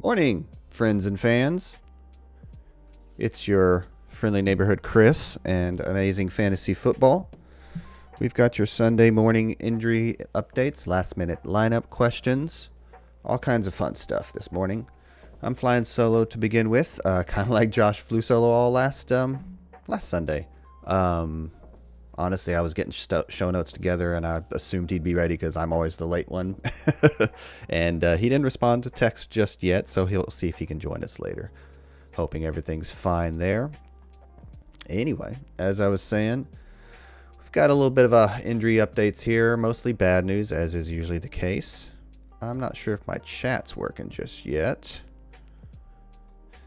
Morning, friends and fans. It's your friendly neighborhood Chris and Amazing Fantasy Football. We've got your Sunday morning injury updates, last minute lineup questions, all kinds of fun stuff this morning. I'm flying solo to begin with, kind of like Josh flew solo all last Sunday. Honestly, I was getting show notes together, and I assumed he'd be ready because I'm always the late one. And he didn't respond to text just yet, so he'll see if he can join us later. Hoping everything's fine there. Anyway, as I was saying, we've got a little bit of injury updates here, mostly bad news, as is usually the case. I'm not sure if my chat's working just yet.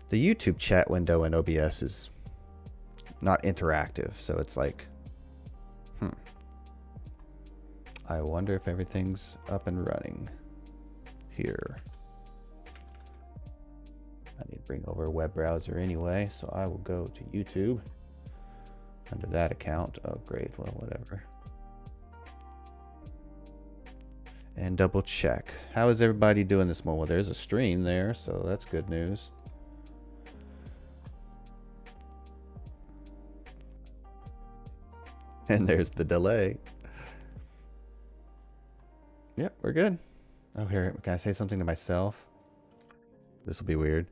The YouTube chat window in OBS is not interactive, so it's like, I wonder if everything's up and running here. I need to bring over a web browser anyway, so I will go to YouTube under that account. Oh, great. Well, whatever. And double check. How is everybody doing this morning? Well, there's a stream there, so that's good news. And there's the delay. Yep, we're good. Oh, here, can I say something to myself? This will be weird.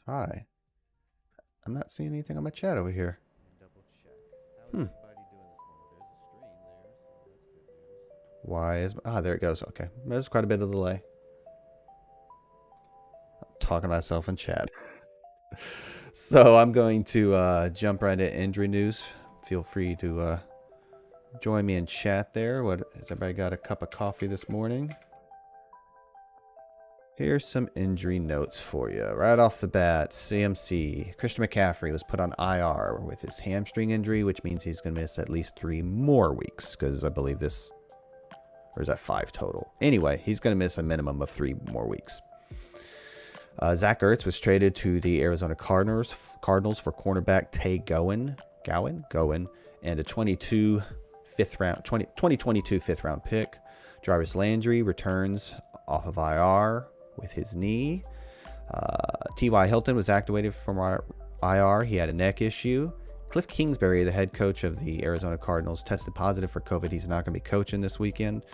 Hi. I'm not seeing anything on my chat over here. Why is... there it goes. Okay. There's quite a bit of delay. I'm talking to myself in chat. So I'm going to jump right into injury news. Feel free to join me in chat there. Has everybody got a cup of coffee this morning? Here's some injury notes for you. Right off the bat, CMC. Christian McCaffrey was put on IR with his hamstring injury, which means he's going to miss at least 3 more weeks, because I believe this... Or is that 5 total? Anyway, he's going to miss a minimum of 3 more weeks. Zach Ertz was traded to the Arizona Cardinals for cornerback Tay Gowan, and a 2022 fifth round pick. Jarvis Landry returns off of IR with his knee. T.Y. Hilton was activated from IR. He had a neck issue. Cliff Kingsbury, the head coach of the Arizona Cardinals, tested positive for COVID. He's not going to be coaching this weekend.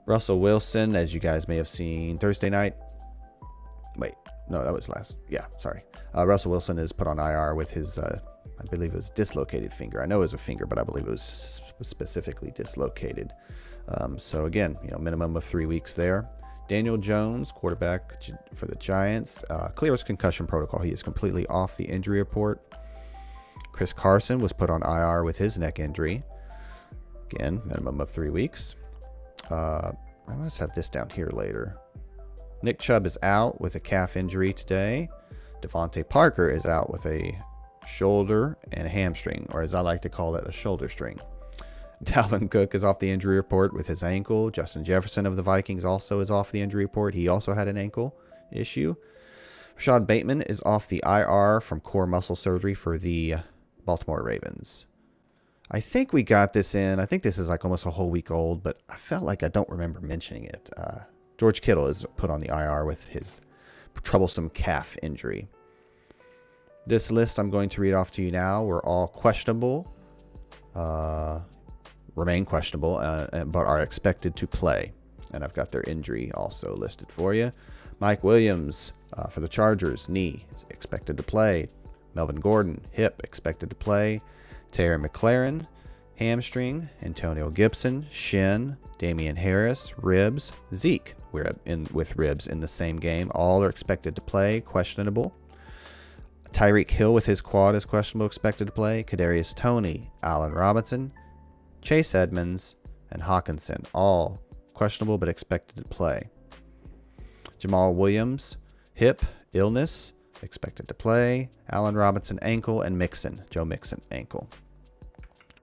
Russell Wilson, as you guys may have seen Thursday night. Wait, no, that was last. Yeah, sorry. Russell Wilson is put on IR with his, I believe it was dislocated finger. I know it was a finger, but I believe it was specifically dislocated. So again, minimum of 3 weeks there. Daniel Jones, quarterback for the Giants, clears concussion protocol. He is completely off the injury report. Chris Carson was put on IR with his neck injury. Again, minimum of 3 weeks. I must have this down here later. Nick Chubb is out with a calf injury today. Devontae Parker is out with a shoulder and a hamstring, or as I like to call it, a shoulder string. Dalvin Cook is off the injury report with his ankle. Justin Jefferson of the Vikings also is off the injury report. He also had an ankle issue. Rashad Bateman is off the IR from core muscle surgery for the Baltimore Ravens. I think we got this in. I think this is like almost a whole week old, but I felt like I don't remember mentioning it. George Kittle is put on the IR with his troublesome calf injury. This list I'm going to read off to you now. We're all questionable, remain questionable, but are expected to play. And I've got their injury also listed for you. Mike Williams for the Chargers, knee, is expected to play. Melvin Gordon, hip, expected to play. Terry McLaurin, hamstring. Antonio Gibson, shin. Damian Harris, ribs. Zeke, we're with ribs in the same game. All are expected to play, questionable. Tyreek Hill with his quad is questionable, expected to play. Kadarius Toney, Allen Robinson, Chase Edmonds, and Hawkinson, all questionable but expected to play. Jamal Williams, hip, illness, expected to play. Allen Robinson, ankle, and Joe Mixon, ankle.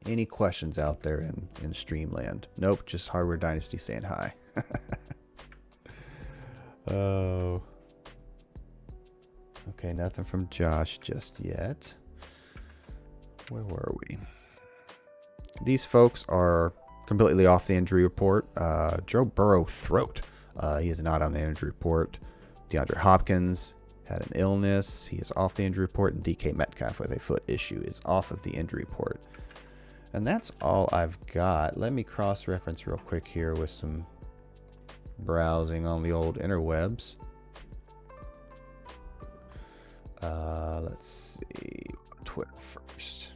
Any questions out there in Streamland? Nope, just Hardware Dynasty saying hi. Oh. Okay, nothing from Josh just yet. Where were we? These folks are completely off the injury report. Joe Burrow throat. He is not on the injury report. DeAndre Hopkins had an illness. He is off the injury report. And DK Metcalf with a foot issue is off of the injury report. And that's all I've got. Let me cross-reference real quick here with some browsing on the old interwebs. Let's see. Twitter first.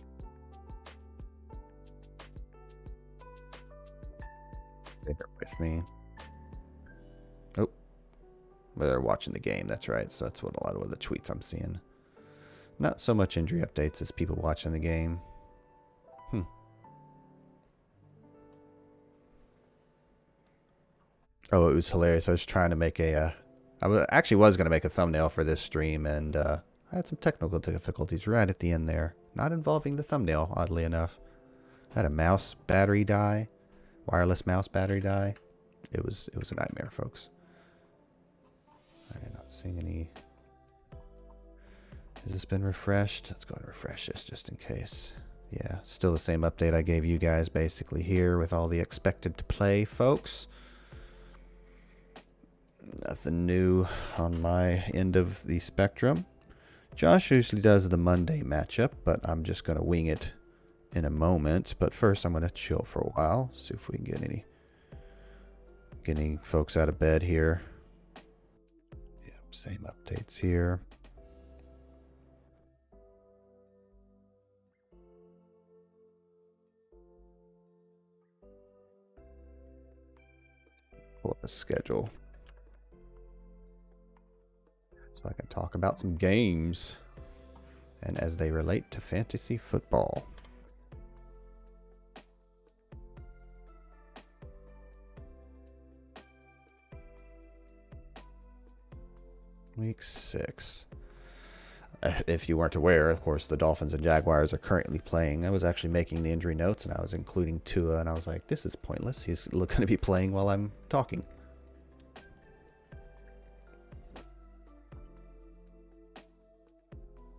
Bear with me. Oh, they're watching the game. That's right. So that's what a lot of the tweets I'm seeing. Not so much injury updates as people watching the game. Oh, it was hilarious. I was trying to make actually was going to make a thumbnail for this stream, and I had some technical difficulties right at the end there. Not involving the thumbnail, oddly enough. I had a mouse battery die. Wireless mouse battery die. It was a nightmare, folks. I'm not seeing any. Has this been refreshed? Let's go and refresh this just in case. Yeah, still the same update I gave you guys basically here with all the expected to play folks. Nothing new on my end of the spectrum. Josh usually does the Monday matchup, but I'm just going to wing it in a moment. But first, I'm going to chill for a while. See if we can get any folks out of bed here. Yep, same updates here. Pull up a schedule so I can talk about some games and as they relate to fantasy football. Week 6. If you weren't aware, of course, the Dolphins and Jaguars are currently playing. I was actually making the injury notes, and I was including Tua, and I was like, this is pointless. He's going to be playing while I'm talking.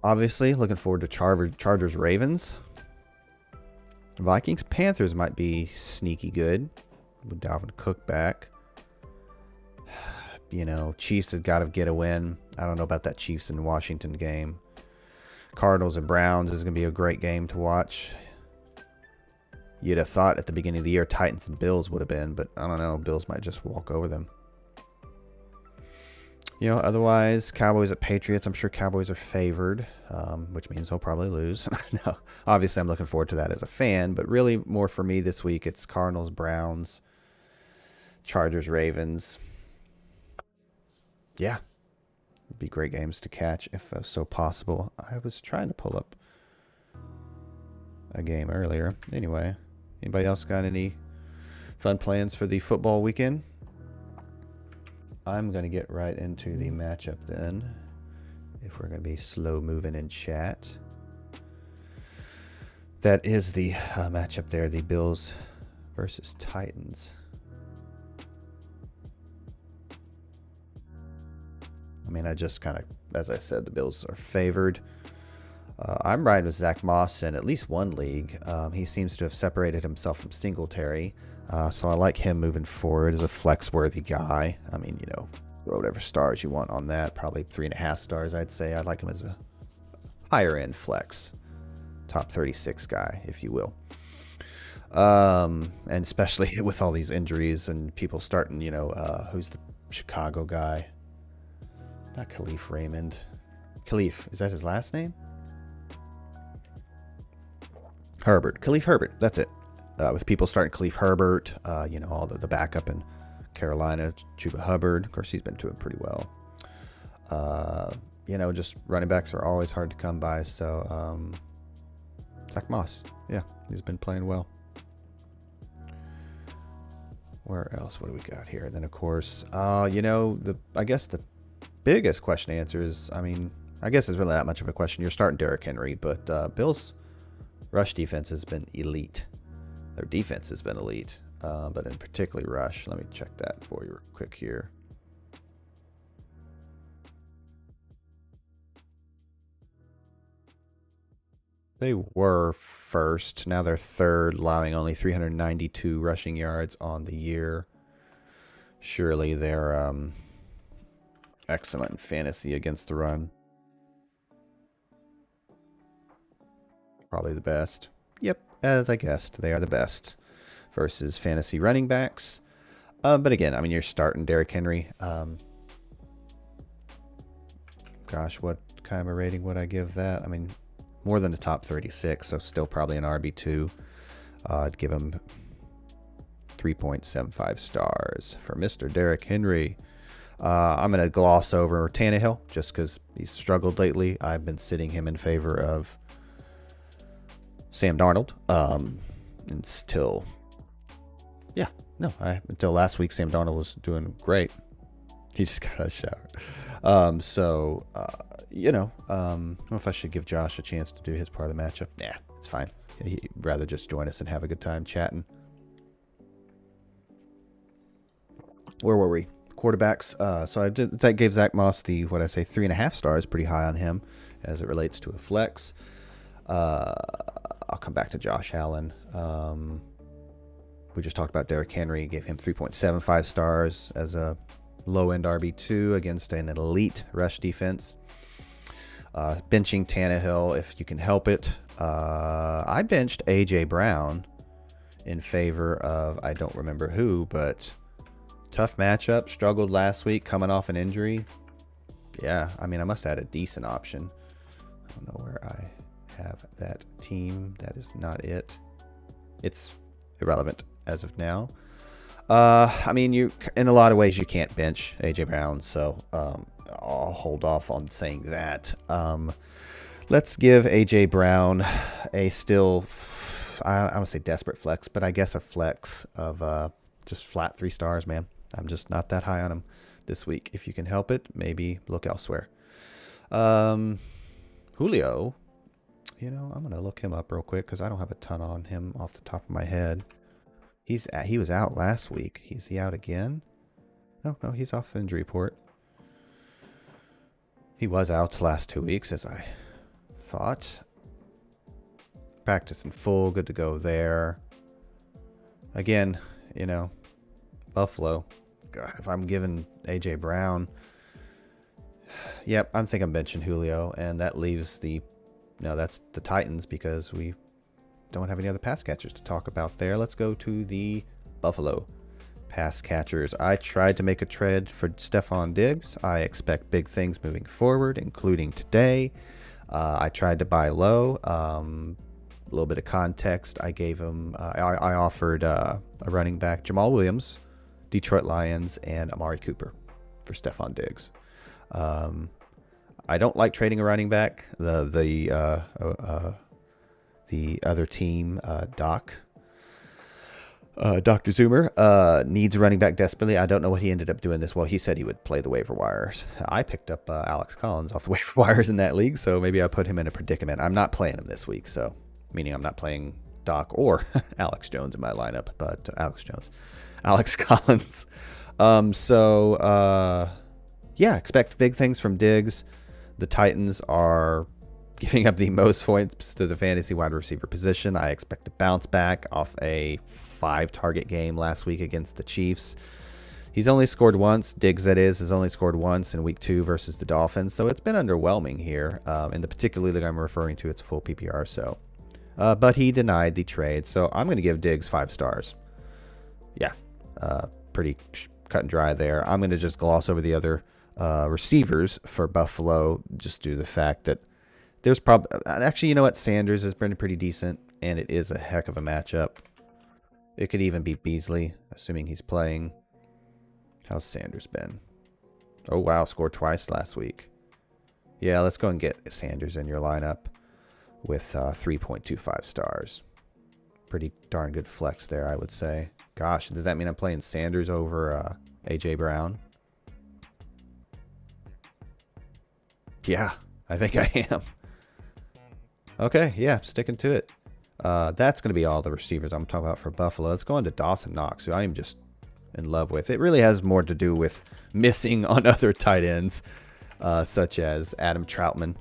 Obviously, looking forward to Chargers-Ravens. Vikings-Panthers might be sneaky good with Dalvin Cook back. You know, Chiefs have got to get a win. I don't know about that Chiefs and Washington game. Cardinals and Browns is going to be a great game to watch. You'd have thought at the beginning of the year Titans and Bills would have been, but I don't know. Bills might just walk over them. You know, otherwise, Cowboys at Patriots. I'm sure Cowboys are favored, which means they'll probably lose. No, obviously, I'm looking forward to that as a fan, but really more for me this week, it's Cardinals, Browns, Chargers, Ravens. Yeah, it'd be great games to catch if so possible. I was trying to pull up a game earlier. Anyway, anybody else got any fun plans for the football weekend? I'm going to get right into the matchup then, if we're going to be slow moving in chat. That is the matchup there, the Bills versus Titans. I mean, I just kind of, as I said, the Bills are favored. I'm riding with Zach Moss in at least one league. He seems to have separated himself from Singletary. So I like him moving forward as a flex-worthy guy. I mean, you know, throw whatever stars you want on that. Probably 3.5 stars, I'd say. I'd like him as a higher-end flex. Top 36 guy, if you will. And especially with all these injuries and people starting, you know, who's the Chicago guy? Not Khalif Raymond. Khalif, is that his last name? Herbert. Khalif Herbert, that's it. With people starting Khalif Herbert, you know, all the backup in Carolina, Chuba Hubbard. Of course, he's been doing pretty well. You know, just running backs are always hard to come by. So, Zach Moss, yeah, he's been playing well. Where else? What do we got here? And then, of course, you know, I guess the biggest question to answer is, I mean, I guess it's really not much of a question. You're starting Derrick Henry, but Bills' rush defense has been elite. Their defense has been elite, but in particularly rush. Let me check that for you real quick here. They were first. Now they're third, allowing only 392 rushing yards on the year. Surely they're excellent in fantasy against the run. Probably the best. Yep, as I guessed, they are the best versus fantasy running backs. But again, I mean, you're starting Derrick Henry. Gosh, what kind of a rating would I give that? I mean, more than the top 36, so still probably an RB2. I'd give him 3.75 stars for Mr. Derrick Henry. I'm going to gloss over Tannehill just because he's struggled lately. I've been sitting him in favor of Sam Darnold. Until last week, Sam Darnold was doing great. He just got a shower. I don't know if I should give Josh a chance to do his part of the matchup. Nah, it's fine. He'd rather just join us and have a good time chatting. Where were we? Quarterbacks. So I gave Zach Moss the 3.5 stars, pretty high on him as it relates to a flex. I'll come back to Josh Allen. We just talked about Derrick Henry. Gave him 3.75 stars as a low-end RB2 against an elite rush defense. Benching Tannehill if you can help it. I benched A.J. Brown in favor of, I don't remember who, but tough matchup. Struggled last week coming off an injury. Yeah, I mean, I must have had a decent option. I don't know where I have that team. That is not it. It's irrelevant as of now. I mean, in a lot of ways you can't bench A.J. Brown, so I'll hold off on saying that. Let's give A.J. Brown a still, I don't want to say desperate flex, but I guess a flex of just flat 3 stars, man. I'm just not that high on him this week. If you can help it, maybe look elsewhere. Julio, I'm going to look him up real quick because I don't have a ton on him off the top of my head. He was out last week. Is he out again? No, he's off injury report. He was out the last 2 weeks, as I thought. Practice in full, good to go there. Again, Buffalo. God, if I'm giving A.J. Brown, yep, I think I'm benching Julio, and that leaves that's the Titans because we don't have any other pass catchers to talk about there. Let's go to the Buffalo pass catchers. I tried to make a trade for Stephon Diggs. I expect big things moving forward, including today. I tried to buy low. A little bit of context. I gave him, I offered a running back, Jamal Williams, Detroit Lions, and Amari Cooper for Stephon Diggs. I don't like trading a running back. The other team, Dr. Zoomer, needs a running back desperately. I don't know what he ended up doing this. Well, he said he would play the waiver wires. I picked up Alex Collins off the waiver wires in that league, so maybe I put him in a predicament. I'm not playing him this week, so meaning I'm not playing Doc or Alex Jones in my lineup, but Alex Collins. Expect big things from Diggs. The Titans are giving up the most points to the fantasy wide receiver position. I expect to bounce back off a 5-target game last week against the Chiefs. He's only scored once. Diggs, that is, has only scored once in week 2 versus the Dolphins. So it's been underwhelming here. In the particular league I'm referring to, it's full PPR. So, but he denied the trade. So I'm going to give Diggs 5 stars. Yeah, pretty cut and dry there. I'm going to just gloss over the other receivers for Buffalo, just due to the fact that there's probably, actually, you know what? Sanders has been pretty decent, and it is a heck of a matchup. It could even beat Beasley, assuming he's playing. How's Sanders been? Oh, wow, scored twice last week. Yeah, let's go and get Sanders in your lineup with 3.25 stars. Pretty darn good flex there, I would say. Gosh, does that mean I'm playing Sanders over A.J. Brown? Yeah, I think I am. Okay, yeah, sticking to it. That's going to be all the receivers I'm talking about for Buffalo. Let's go on to Dawson Knox, who I am just in love with. It really has more to do with missing on other tight ends, such as Adam Troutman,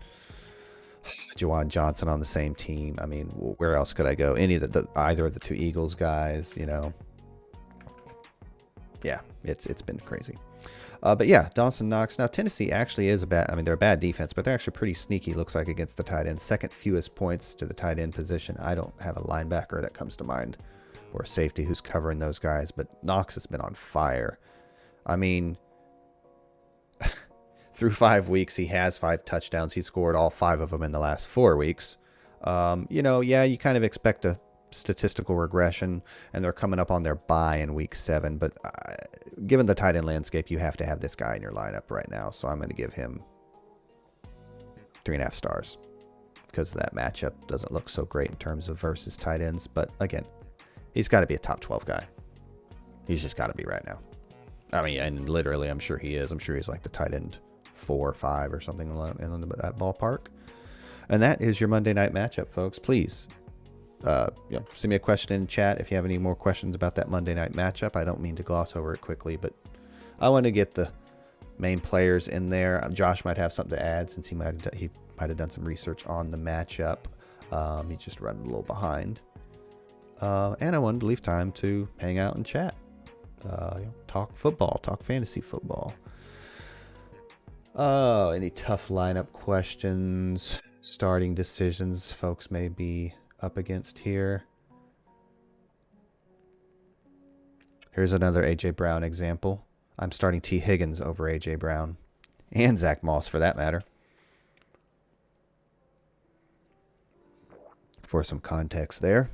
Juwan Johnson on the same team. I mean, where else could I go? Either of the 2 Eagles guys, yeah, it's been crazy. But yeah, Dawson Knox. Now, Tennessee actually is I mean, they're a bad defense, but they're actually pretty sneaky, looks like, against the tight end. Second fewest points to the tight end position. I don't have a linebacker that comes to mind or a safety who's covering those guys, but Knox has been on fire. I mean, through 5 weeks, he has 5 touchdowns. He scored all 5 of them in the last 4 weeks. You know, yeah, you kind of expect a statistical regression, and they're coming up on their bye in week 7, but given the tight end landscape, you have to have this guy in your lineup right now, so I'm going to give him 3.5 stars because that matchup doesn't look so great in terms of versus tight ends, but again, he's got to be a top 12 guy. He's just got to be right now. I mean, and literally, I'm sure he is. I'm sure he's like the tight end 4 or 5 or something in that ballpark. And that is your Monday night matchup, folks. Please send me a question in chat if you have any more questions about that Monday night matchup. I don't mean to gloss over it quickly, but I want to get the main players in there. Josh might have something to add since he might have done some research on the matchup. He's just running a little behind. And I wanted to leave time to hang out and chat. Talk football, talk fantasy football. Oh, any tough lineup questions, starting decisions folks may be up against here. Here's another A.J. Brown example. I'm starting T. Higgins over A.J. Brown and Zach Moss for that matter. For some context there.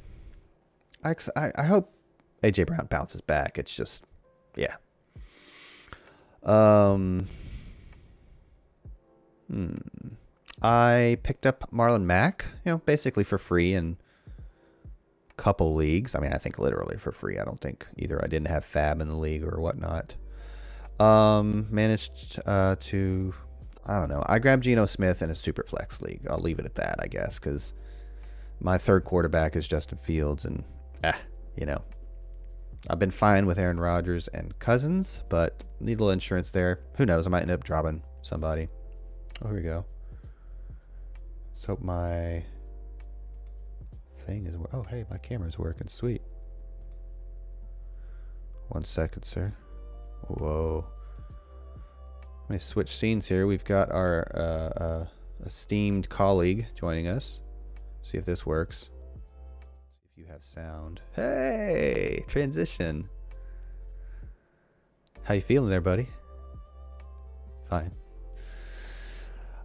I hope A.J. Brown bounces back. It's just, yeah. I picked up Marlon Mack, basically for free in a couple leagues. I mean, I think literally for free. I don't think either I didn't have Fab in the league or whatnot. Managed to, I don't know. I grabbed Geno Smith in a super flex league. I'll leave it at that, I guess, because my third quarterback is Justin Fields, and I've been fine with Aaron Rodgers and Cousins, but need a little insurance there. Who knows? I might end up dropping somebody. Oh, here we go. Let's hope my thing is... Oh, hey, my camera's working. Sweet. 1 second, sir. Whoa. Let me switch scenes here. We've got our esteemed colleague joining us. See if this works. See if you have sound. Hey! Transition. How you feeling there, buddy? Fine.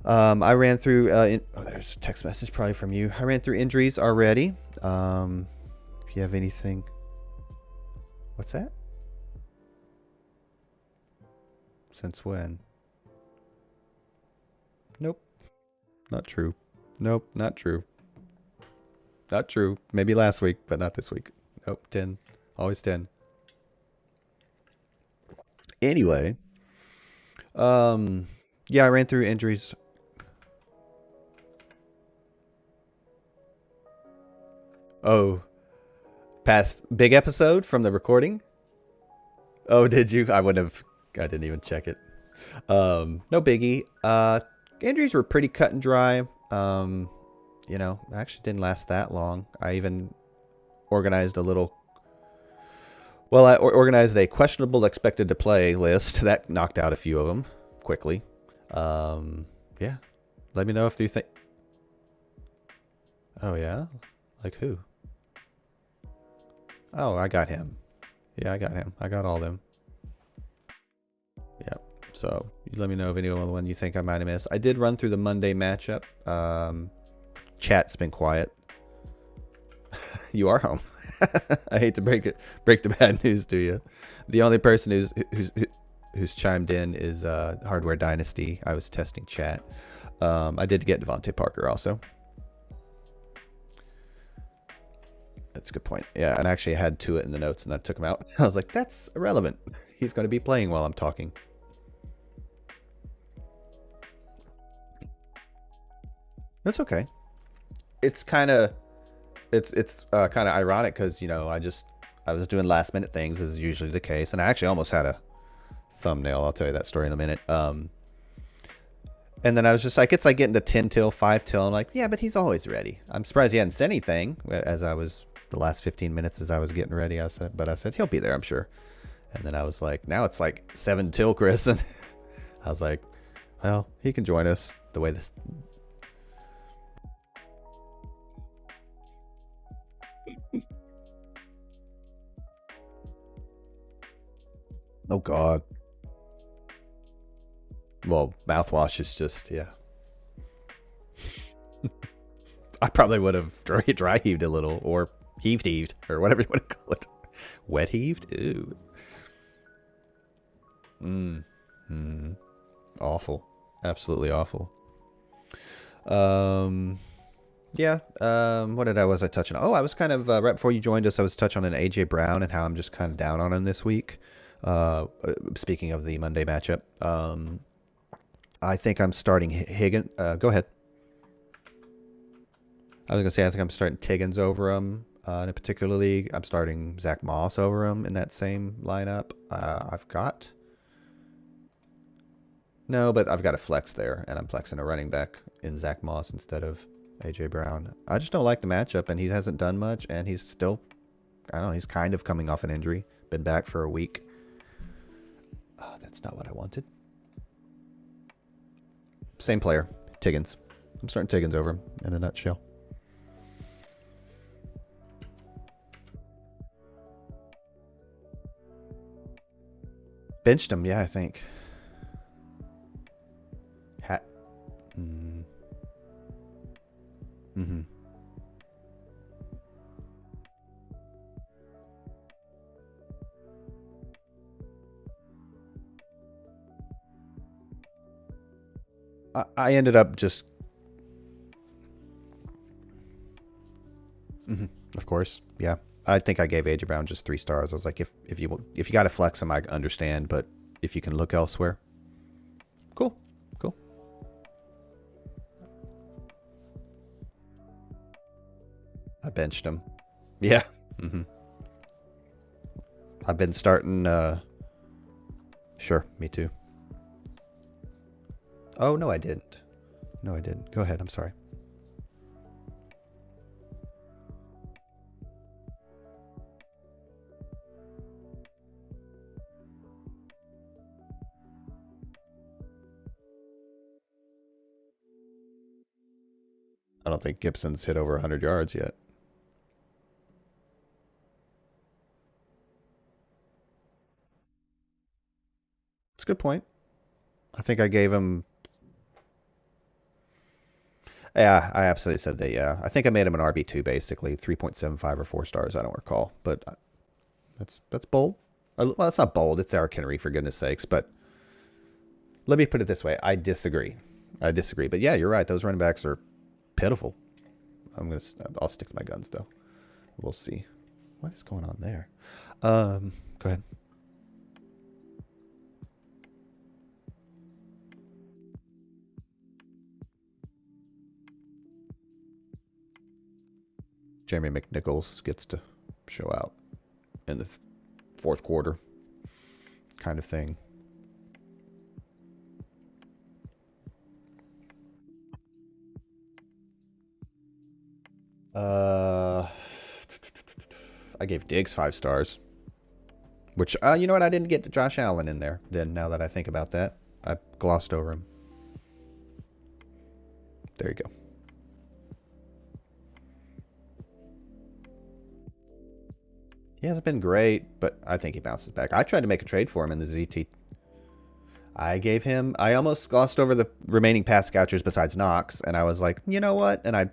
I ran through... there's a text message probably from you. I ran through injuries already. If you have anything... What's that? Since when? Nope. Not true. Nope, not true. Not true. Maybe last week, but not this week. Nope, 10. Always 10. Anyway. Yeah, I ran through injuries. Oh. Past big episode from the recording? Oh, did you? I didn't even check it. No biggie. Injuries were pretty cut and dry. Actually didn't last that long. I even organized a little... Well, I organized a questionable expected to play list. That knocked out a few of them quickly. Yeah. Let me know if you think... Oh, yeah? Like who? Oh, I got him. Yeah, I got him. I got all of them. Yep. So, you let me know if any one you think I might have missed. I did run through the Monday matchup. Chat's been quiet. You are home. I hate to break the bad news to you. The only person who's chimed in is Hardware Dynasty. I was testing chat. I did get Devontae Parker also. That's a good point. Yeah, and I actually had to it in the notes, and I took him out. I was like, that's irrelevant. He's going to be playing while I'm talking. That's okay. It's kind of ironic because I was doing last minute things, as is usually the case, and I actually almost had a thumbnail. I'll tell you that story in a minute. And then I was just like, it's like getting to 10 till 5 till. I'm like, yeah, but he's always ready. I'm surprised he hadn't said anything as I was the last 15 minutes as I was getting ready. I said he'll be there, I'm sure. And then I was like, now it's like 7 till Chris. And I was like, well, he can join us the way this. Oh, God. Well, mouthwash is just, yeah. I probably would have dry heaved a little, or heaved, or whatever you want to call it. Wet heaved? Ew. Awful. Absolutely awful. Yeah. What was I touching on? Oh, I was kind of, right before you joined us, I was touching on an AJ Brown and how I'm just kind of down on him this week. Speaking of the Monday matchup, I think I'm starting Higgins. Go ahead. I was going to say, I think I'm starting Tiggins over him in a particular league. I'm starting Zach Moss over him in that same lineup. I've got... No, but I've got a flex there, and I'm flexing a running back in Zach Moss instead of AJ Brown. I just don't like the matchup, and he hasn't done much, and he's still... I don't know, he's kind of coming off an injury. Been back for a week. That's not what I wanted. Same player, Tiggins. I'm starting Tiggins over him in a nutshell. Benched him, yeah, I think. I ended up just... Of course, yeah. I think I gave AJ Brown just 3 stars. I was like, if you got to flex him, I understand, but if you can look elsewhere, cool. I benched him. Yeah. I've been starting. Sure, me too. Oh no, I didn't. No, I didn't. Go ahead. I'm sorry. I don't think Gibson's hit over 100 yards yet. It's a good point. I think I gave him... Yeah, I absolutely said that, yeah. I think I made him an RB2, basically. 3.75 or 4 stars, I don't recall. But that's bold. Well, it's not bold. It's Eric Henry, for goodness sakes. But let me put it this way. I disagree. But yeah, you're right. Those running backs are pitiful. I'll stick to my guns, though. We'll see. What is going on there? Go ahead. Jeremy McNichols gets to show out in the fourth quarter kind of thing. I gave Diggs 5 stars. Which, you know what? I didn't get Josh Allen in there. Then, now that I think about that, I glossed over him. There you go. He hasn't been great, but I think he bounces back. I tried to make a trade for him in the ZT. I almost glossed over the remaining pass catchers besides Knox, and I was like, you know what? And I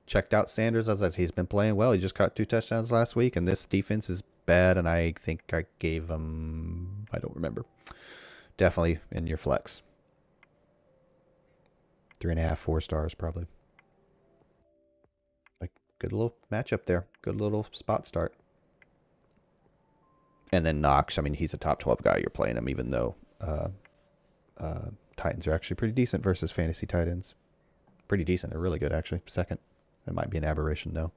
checked out Sanders. I was like, he's been playing well. He just caught 2 touchdowns last week, and this defense is bad, and I think I gave him... I don't remember. Definitely in your flex. 3.5, 4 stars, probably. Like, good little matchup there. Good little spot start. And then Knox, I mean, he's a top 12 guy. You're playing him, even though Titans are actually pretty decent versus fantasy tight ends. Pretty decent. They're really good, actually. Second. That might be an aberration, though.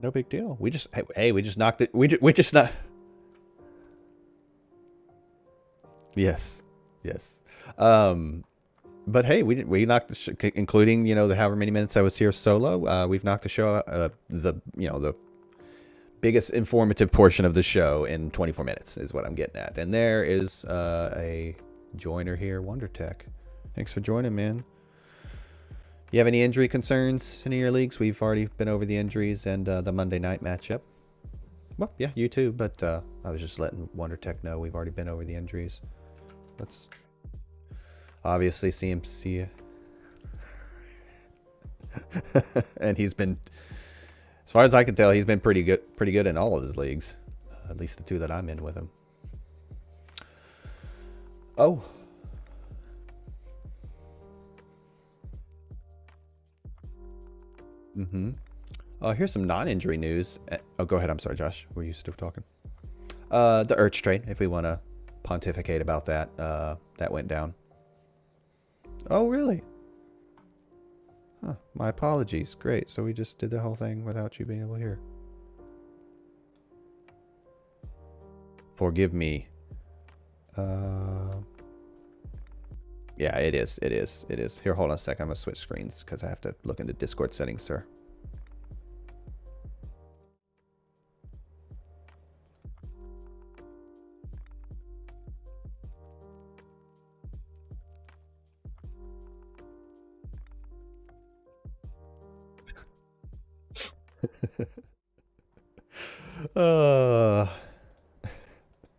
No big deal. We just knocked it. We just not. Yes. But hey, we knocked the including the however many minutes I was here solo. We've knocked the show the biggest informative portion of the show in 24 minutes is what I'm getting at. And there is a joiner here, WonderTech. Thanks for joining, man. You have any injury concerns in your leagues? We've already been over the injuries and the Monday night matchup. Well, yeah, you too. But I was just letting WonderTech know we've already been over the injuries. Let's obviously CMC. And he's been, as far as I can tell, he's been pretty good in all of his leagues. At least the two that I'm in with him. Oh. Here's some non-injury news. Oh, go ahead. I'm sorry, Josh. Were you still talking? The Urch trade, if we want to pontificate about that. That went down. Oh, really? Huh. My apologies. Great. So we just did the whole thing without you being able to hear. Forgive me. Yeah, it is. It is. It is. Here, hold on a second. I'm going to switch screens because I have to look into Discord settings, sir.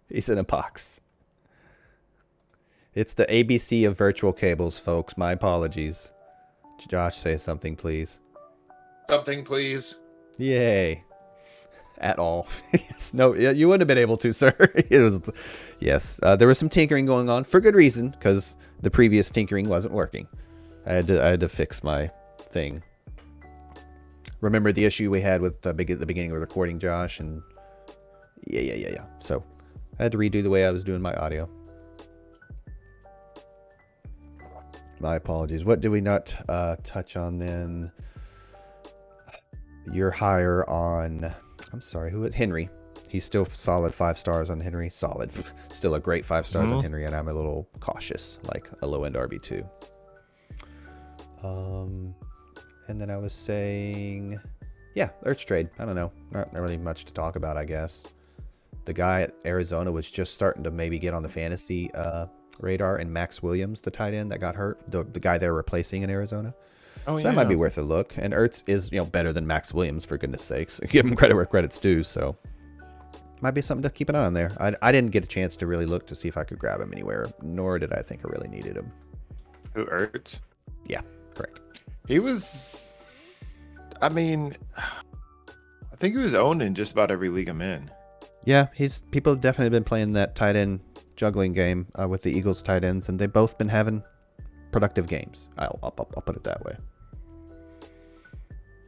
He's in a box. It's the ABC of virtual cables, folks. My apologies. Josh, say something, please. Something, please. Yay. At all. Yes, no, you wouldn't have been able to, sir. It was, yes. There was some tinkering going on for good reason, because the previous tinkering wasn't working. I had to fix my thing. Remember the issue we had with the beginning of the recording, Josh? And yeah. So I had to redo the way I was doing my audio. My apologies. What did we not touch on then? You're higher on, I'm sorry, who is Henry? He's still solid 5 stars on Henry. Solid. Still a great 5 stars on Henry, and I'm a little cautious, like a low-end RB2. And then I was saying, yeah, Earth trade. I don't know. Not really much to talk about, I guess. The guy at Arizona was just starting to maybe get on the fantasy radar, and Max Williams, the tight end that got hurt, the guy they're replacing in Arizona. Oh, so yeah. That might be worth a look. And Ertz is, better than Max Williams, for goodness sakes. Give him credit where credit's due, so might be something to keep an eye on there. I didn't get a chance to really look to see if I could grab him anywhere, nor did I think I really needed him. Who, Ertz? Yeah, correct. He was, I think he was owned in just about every league I'm in. Yeah, people have definitely been playing that tight end juggling game with the Eagles tight ends, and they've both been having productive games. I'll put it that way.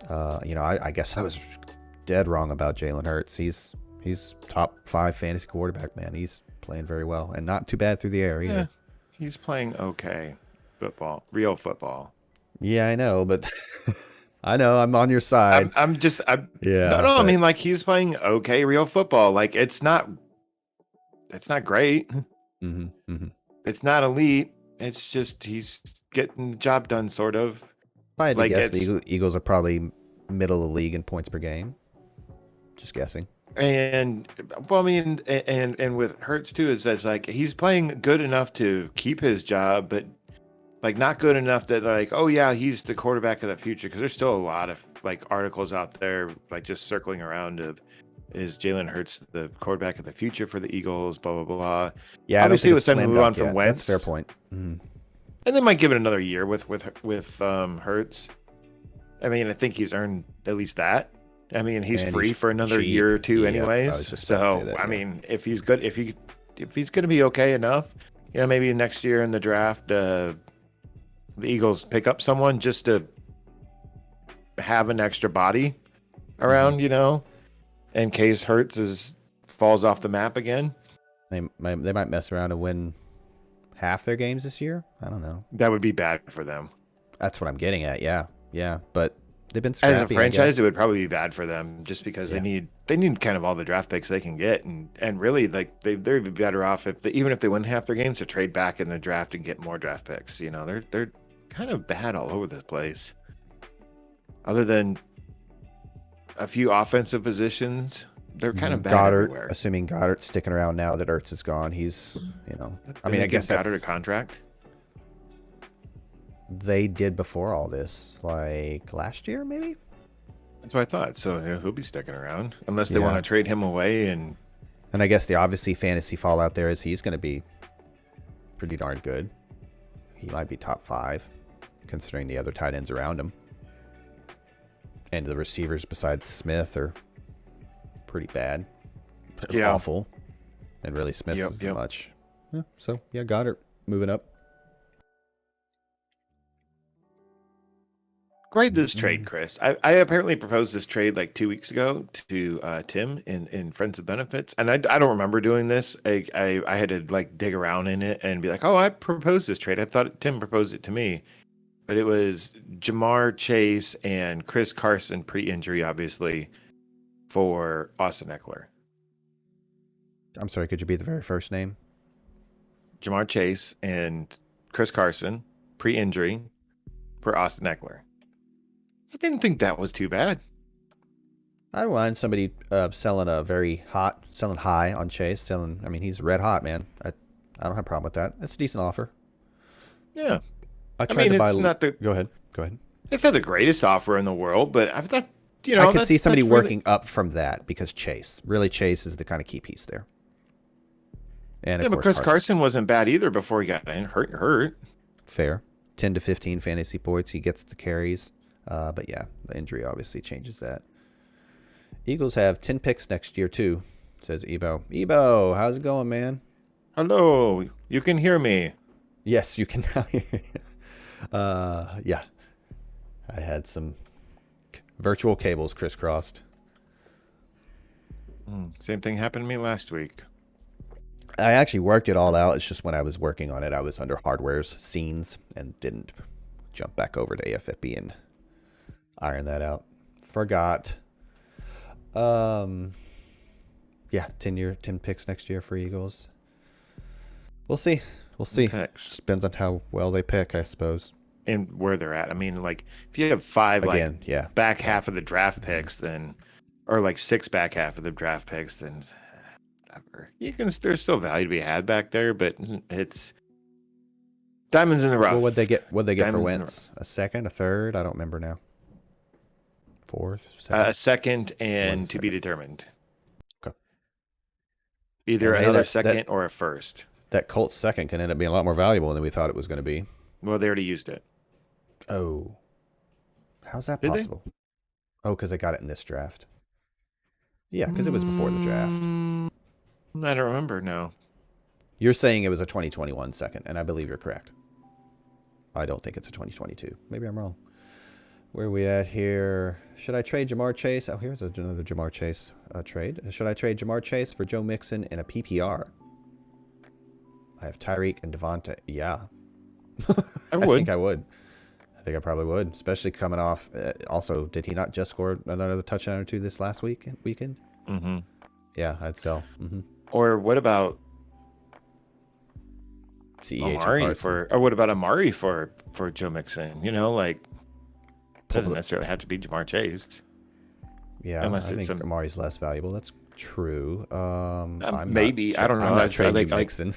I guess I was dead wrong about Jalen Hurts. He's top 5 fantasy quarterback, man. He's playing very well, and not too bad through the air either. Yeah, he's playing okay football, real football. Yeah, I know, but I know I'm on your side. I mean, like, he's playing okay real football. Like, it's not great. It's not elite. It's just he's getting the job done, sort of. I had to guess the Eagles are probably middle of the league in points per game. Just guessing. And well, I mean, and with Hurts too, is that like he's playing good enough to keep his job, but like not good enough that like, oh yeah, he's the quarterback of the future. Because there's still a lot of like articles out there like just circling around of, is Jalen Hurts the quarterback of the future for the Eagles? Blah blah blah. Yeah, obviously it was time to move on from Wentz. That's a fair point. And they might give it another year with Hurts. I mean, I think he's earned at least that. I mean, he's free for another year or two, anyways. So that, I mean, if he's good, if he's going to be okay enough, maybe next year in the draft, the Eagles pick up someone just to have an extra body around, in case Hurts falls off the map again. They might mess around and win half their games this year. I don't know. That would be bad for them. That's what I'm getting at. Yeah. But They've been scrappy. As a franchise, it would probably be bad for them just because they need kind of all the draft picks they can get, and really like they'd be better off even if they win half their games to trade back in the draft and get more draft picks. You know, they're kind of bad all over this place. Other than a few offensive positions, they're kind of bad everywhere. Assuming Goddard's sticking around now that Ertz is gone, he's I mean, I guess Goddard a contract. They did before all this, like last year, maybe. That's what I thought. So he'll be sticking around unless they want to trade him away. And I guess the obviously fantasy fallout there is he's going to be pretty darn good. He might be top 5, considering the other tight ends around him. And the receivers besides Smith are pretty bad, awful, and really Smith isn't much. Yeah, so Goddard moving up. Grade this trade, Chris. I apparently proposed this trade like 2 weeks ago to Tim in Friends of Benefits, and I don't remember doing this. I had to like dig around in it and be like, oh, I proposed this trade. I thought Tim proposed it to me, but it was Jamar Chase and Chris Carson pre-injury, obviously, for Austin Eckler. I'm sorry, could you be the very first name? Jamar Chase and Chris Carson pre-injury for Austin Eckler. I didn't think that was too bad. I don't mind somebody selling high on Chase. I mean, he's red hot, man. I don't have a problem with that. That's a decent offer. Yeah. I tried to buy. Go ahead. It's not the greatest offer in the world, but I thought, I could see somebody working up from that because Chase is the kind of key piece there. And of course, but Chris Carson wasn't bad either before he got hurt. Fair. 10 to 15 fantasy points. He gets the carries. But the injury obviously changes that. Eagles have 10 picks next year too, says Ebo. Ebo, how's it going, man? Hello, you can hear me. Yes, you can now hear me. I had some virtual cables crisscrossed. Same thing happened to me last week. I actually worked it all out. It's just when I was working on it, I was under hardware's scenes and didn't jump back over to AFFB and iron that out. Forgot. 10 picks next year for Eagles. We'll see. Picks. Depends on how well they pick, I suppose. And where they're at. I mean, like if you have 5 back half of the draft picks, then or like 6 back half of the draft picks, then whatever. There's still value to be had back there, but it's diamonds in the rough. Well, what'd they get for Wentz? A second, a third? I don't remember now. Fourth, second? A second and to be determined. Okay. Either another second or a first. That Colts second can end up being a lot more valuable than we thought it was going to be. Well, they already used it. Oh. How's that Did possible? They? Oh, because they got it in this draft. Yeah, because it was before the draft. I don't remember, no. You're saying it was a 2021 second, and I believe you're correct. I don't think it's a 2022. Maybe I'm wrong. Where are we at here? Should I trade Jamar Chase? Oh, here's another Jamar Chase trade. Should I trade Jamar Chase for Joe Mixon in a PPR? I have Tyreek and Devonta. Yeah. I would. think I would. I think I probably would, especially coming off. Also, did he not just score another touchdown or two this last weekend? Mm-hmm. Yeah, I'd sell. Mm-hmm. Or what about Amari for Joe Mixon? Doesn't necessarily have to be Jamar Chase. Yeah, I think Amari's less valuable. That's true. Maybe I don't know. I'm not trading Mixon.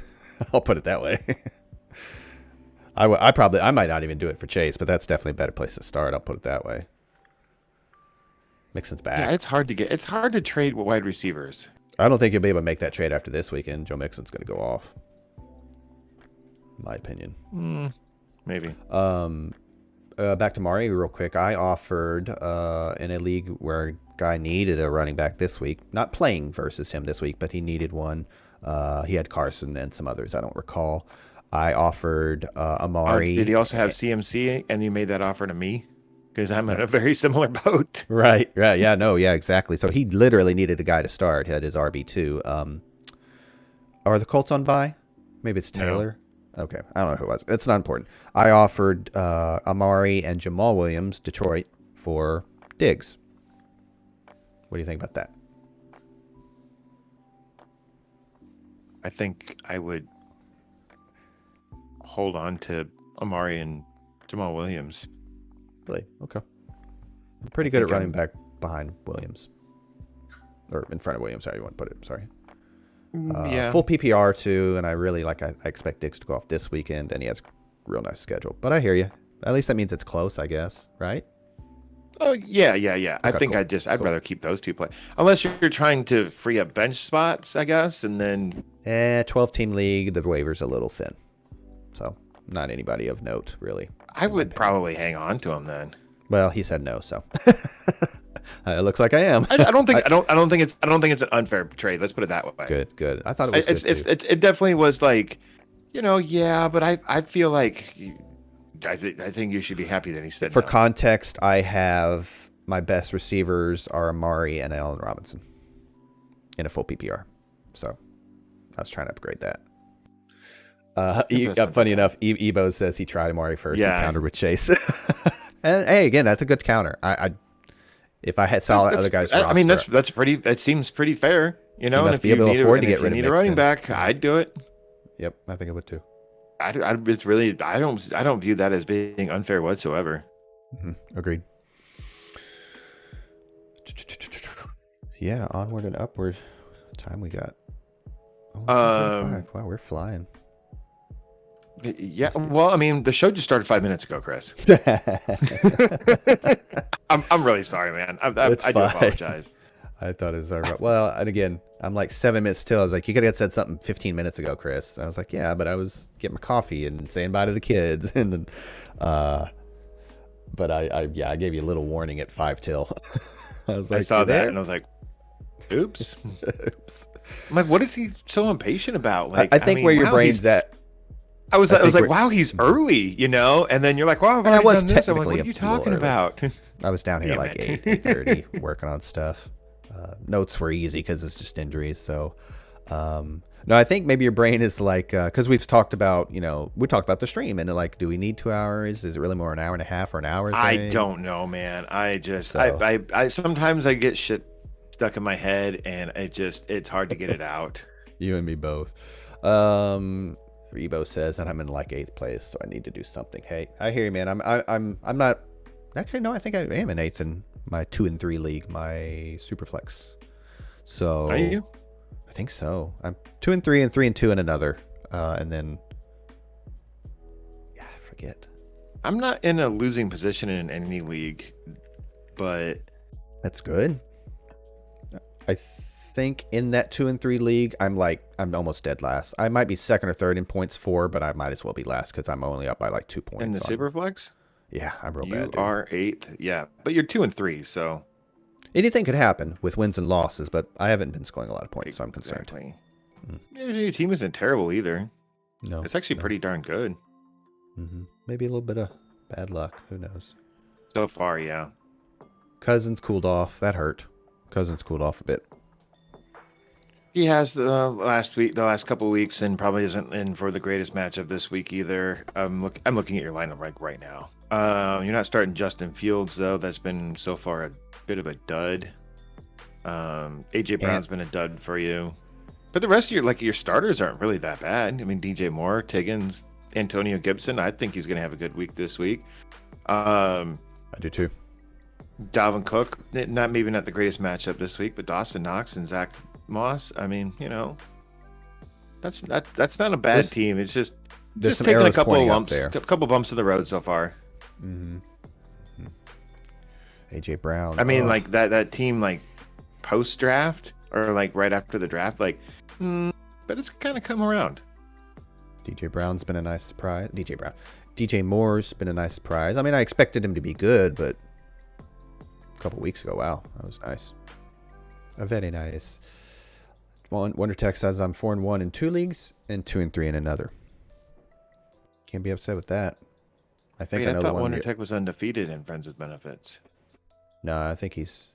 I'll put it that way. I might not even do it for Chase, but that's definitely a better place to start. I'll put it that way. Mixon's back. Yeah, it's hard to trade wide receivers. I don't think you'll be able to make that trade after this weekend. Joe Mixon's going to go off. In my opinion. Maybe. Back to Mari real quick. I offered in a league where a guy needed a running back this week. Not playing versus him this week, but he needed one. He had Carson and some others. I don't recall. I offered Amari. Did he also have CMC and you made that offer to me? Because I'm in a very similar boat. Right. Yeah, no, yeah, exactly. So he literally needed a guy to start. He had his RB2. Are the Colts on bye? Maybe it's Taylor. No. Okay. I don't know who it was. It's not important. I offered Amari and Jamal Williams, Detroit, for Diggs. What do you think about that? I think I would hold on to Amari and Jamal Williams. Really? Okay. I'm pretty good at running back behind Williams. Or in front of Williams, how you want to put it. Sorry. Full PPR too, and I really I expect Diggs to go off this weekend, and he has a real nice schedule. But I hear you. At least that means it's close, I guess, right? Oh yeah. Okay, I think cool. I'd rather keep those two play, unless you're trying to free up bench spots, I guess, and then 12-team league, the waiver's a little thin, so not anybody of note really. I would probably hang on to him then. Well, he said no, so it looks like I am. I don't think it's an unfair trade. Let's put it that way. Good. I thought it was good too. It definitely was like, yeah, but I feel like I think you should be happy that he said For no. context, I have my best receivers are Amari and Allen Robinson in a full PPR, so I was trying to upgrade that. Funny enough, Ebo says he tried Amari first. Yeah. He countered with Chase. And hey, again, that's a good counter. If I had solid other guys, I mean, that's pretty. That seems pretty fair, And if you need a running back, I'd do it. Yep, I think I would too. I don't view that as being unfair whatsoever. Mm-hmm. Agreed. Yeah, onward and upward. What time we got? Wow, we're flying. Yeah, well, I mean, the show just started 5 minutes ago, Chris. I'm really sorry, man. I do apologize. I thought it was all right. Well, and again, I'm like 7 minutes till. I was like, you could have said something 15 minutes ago, Chris. I was like, yeah, but I was getting my coffee and saying bye to the kids, and then, but I gave you a little warning at 5 till. I saw that and I was like, oops. I'm like, what is he so impatient about? Like, I think where your brain's at. I was like, wow, he's early, and then you're like, wow, I've already done this. I'm like, what are you talking about? I was down here like 8:30 working on stuff. Notes were easy because it's just injuries. So, no, I think maybe your brain is like, because we've talked about, we talked about the stream and like, do we need 2 hours? Is it really more an hour and a half or an hour thing? I don't know, man. I sometimes I get shit stuck in my head and it's hard to get it out. You and me both. Rebo says, and I'm in like 8th place, so I need to do something. Hey, I hear you, man. I'm not. Actually, no, I think I am in 8th in my 2 and 3 league, my Superflex. So are you? I think so. I'm 2 and 3 and 3 and 2 in another, and then I forget. I'm not in a losing position in any league, but that's good. I think in that 2 and 3 league, I'm almost dead last. I might be 2nd or 3rd in points for, but I might as well be last because I'm only up by like 2 points. In the Superflex? Yeah, I'm real bad. You are 8th, yeah, but you're 2 and 3, so anything could happen with wins and losses. But I haven't been scoring a lot of points, so I'm concerned. Exactly. Your team isn't terrible either. No, it's actually pretty darn good. Mm-hmm. Maybe a little bit of bad luck. Who knows? So far, yeah. Cousins cooled off. That hurt. Cousins cooled off a bit. He has the last couple of weeks, and probably isn't in for the greatest matchup this week either. I'm looking at your lineup right now. You're not starting Justin Fields though. That's been so far a bit of a dud. AJ Brown's been a dud for you, but the rest of your starters aren't really that bad. I mean, DJ Moore, Tiggins, Antonio Gibson. I think he's going to have a good week this week. I do too. Dalvin Cook, maybe not the greatest matchup this week, but Dawson Knox and Zach Moss. I mean, that's not a bad team. It's just taking a couple of lumps, a couple bumps to the road so far. Mm-hmm. AJ Brown. I mean, like that team, like post draft or like right after the draft, but it's kind of come around. DJ Brown's been a nice surprise. DJ Moore's been a nice surprise. I mean, I expected him to be good, but a couple weeks ago, wow, that was nice. Very nice. Wonder Tech says I'm 4-1 in 2 leagues and 2 and 3 in another. Can't be upset with that. I think I thought Wonder Tech was undefeated in Friends with Benefits. No, I think he's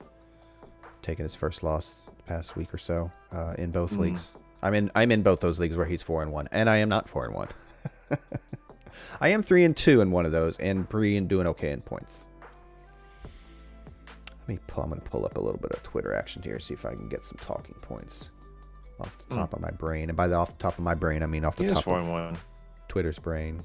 taken his first loss the past week or so in both leagues. I'm in both those leagues where he's 4-1, and I am not 4-1. I am 3-2 in one of those, and 3 and doing okay in points. I'm going to pull up a little bit of Twitter action here, see if I can get some talking points off the top of my brain. And by off the top of my brain, I mean off the top of Twitter's brain.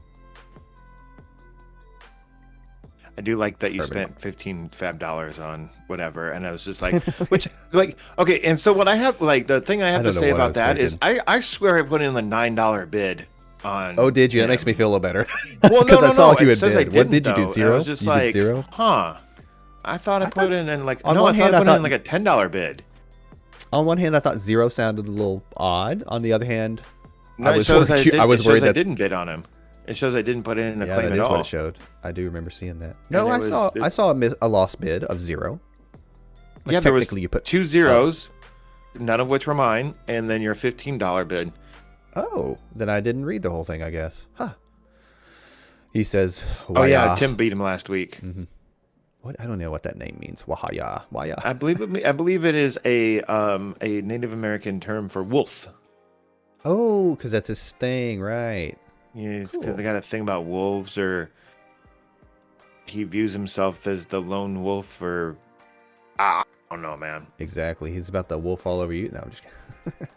I do like that you spent $15 on whatever, and I was just like, which, like, okay. And so what I have, like, the thing I have to say about that is, I swear I put in the $9 bid on. Oh, did you? That makes me feel a little better. Well, no, I saw you had bid. What did you do? 0? I was just like, zero? Huh? I thought I put in like on one hand I put in like a $10 bid. On one hand, I thought 0 sounded a little odd. On the other hand, I was worried that I didn't bid on him. It shows I didn't put in a claim at all. Yeah, that is what it showed. I do remember seeing that. No, I saw a lost bid of 0. Like, yeah, there was you put 2 zeros, none of which were mine, and then your $15 bid. Oh, then I didn't read the whole thing, I guess. Huh. He says, Waya. Oh yeah, Tim beat him last week. Mm-hmm. What? I don't know what that name means. Wahaya. Waya. I believe it is a Native American term for wolf. Oh, because that's his thing, right? Yeah, because they got a thing about wolves, or he views himself as the lone wolf, or I don't know, man. Exactly. He's about the wolf all over you. No, I'm just kidding.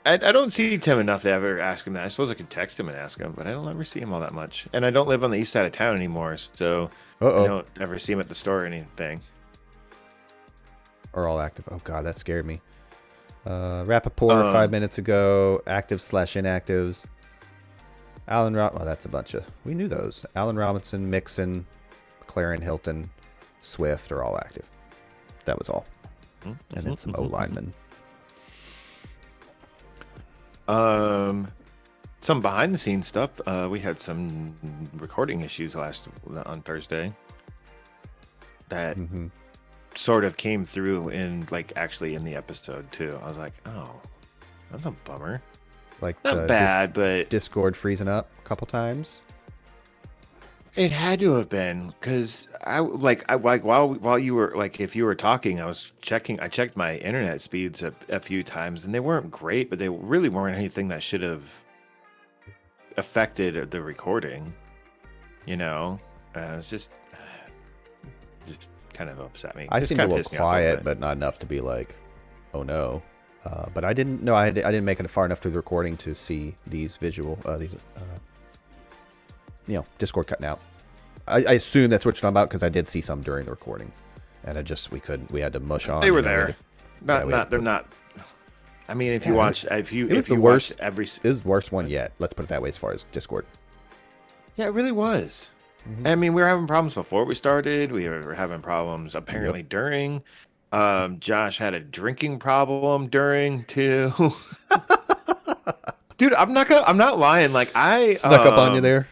I don't see Tim enough to ever ask him that. I suppose I could text him and ask him, but I don't ever see him all that much. And I don't live on the east side of town anymore, so I don't ever see him at the store or anything. Or all active. Oh, God, that scared me. Rappaport 5 minutes ago. Active/inactives. Well, that's a bunch of... We knew those. Allen Robinson, Mixon, McLaren, Hilton, Swift are all active. That was all. And then some O-linemen. Some behind-the-scenes stuff. We had some recording issues on Thursday that sort of came through actually in the episode, too. I was like, oh, that's a bummer. Like not bad, but Discord freezing up a couple times. It had to have been, because while you were if you were talking, I checked my internet speeds a few times, and they weren't great, but they really weren't anything that should have affected the recording. It's just kind of upset me. I seemed a little quiet, but not enough to be like, oh no. But I didn't know. I didn't make it far enough through the recording to see these Discord cutting out. I assume that's what you're talking about, because I did see some during the recording, and we had to mush on. They were there. They're not. I mean, if you watch the worst one yet. Let's put it that way, as far as Discord. Yeah, it really was. Mm-hmm. I mean, we were having problems before we started. We were having problems apparently during. Josh had a drinking problem during too. Dude, I'm not lying. Like, I snuck up on you there.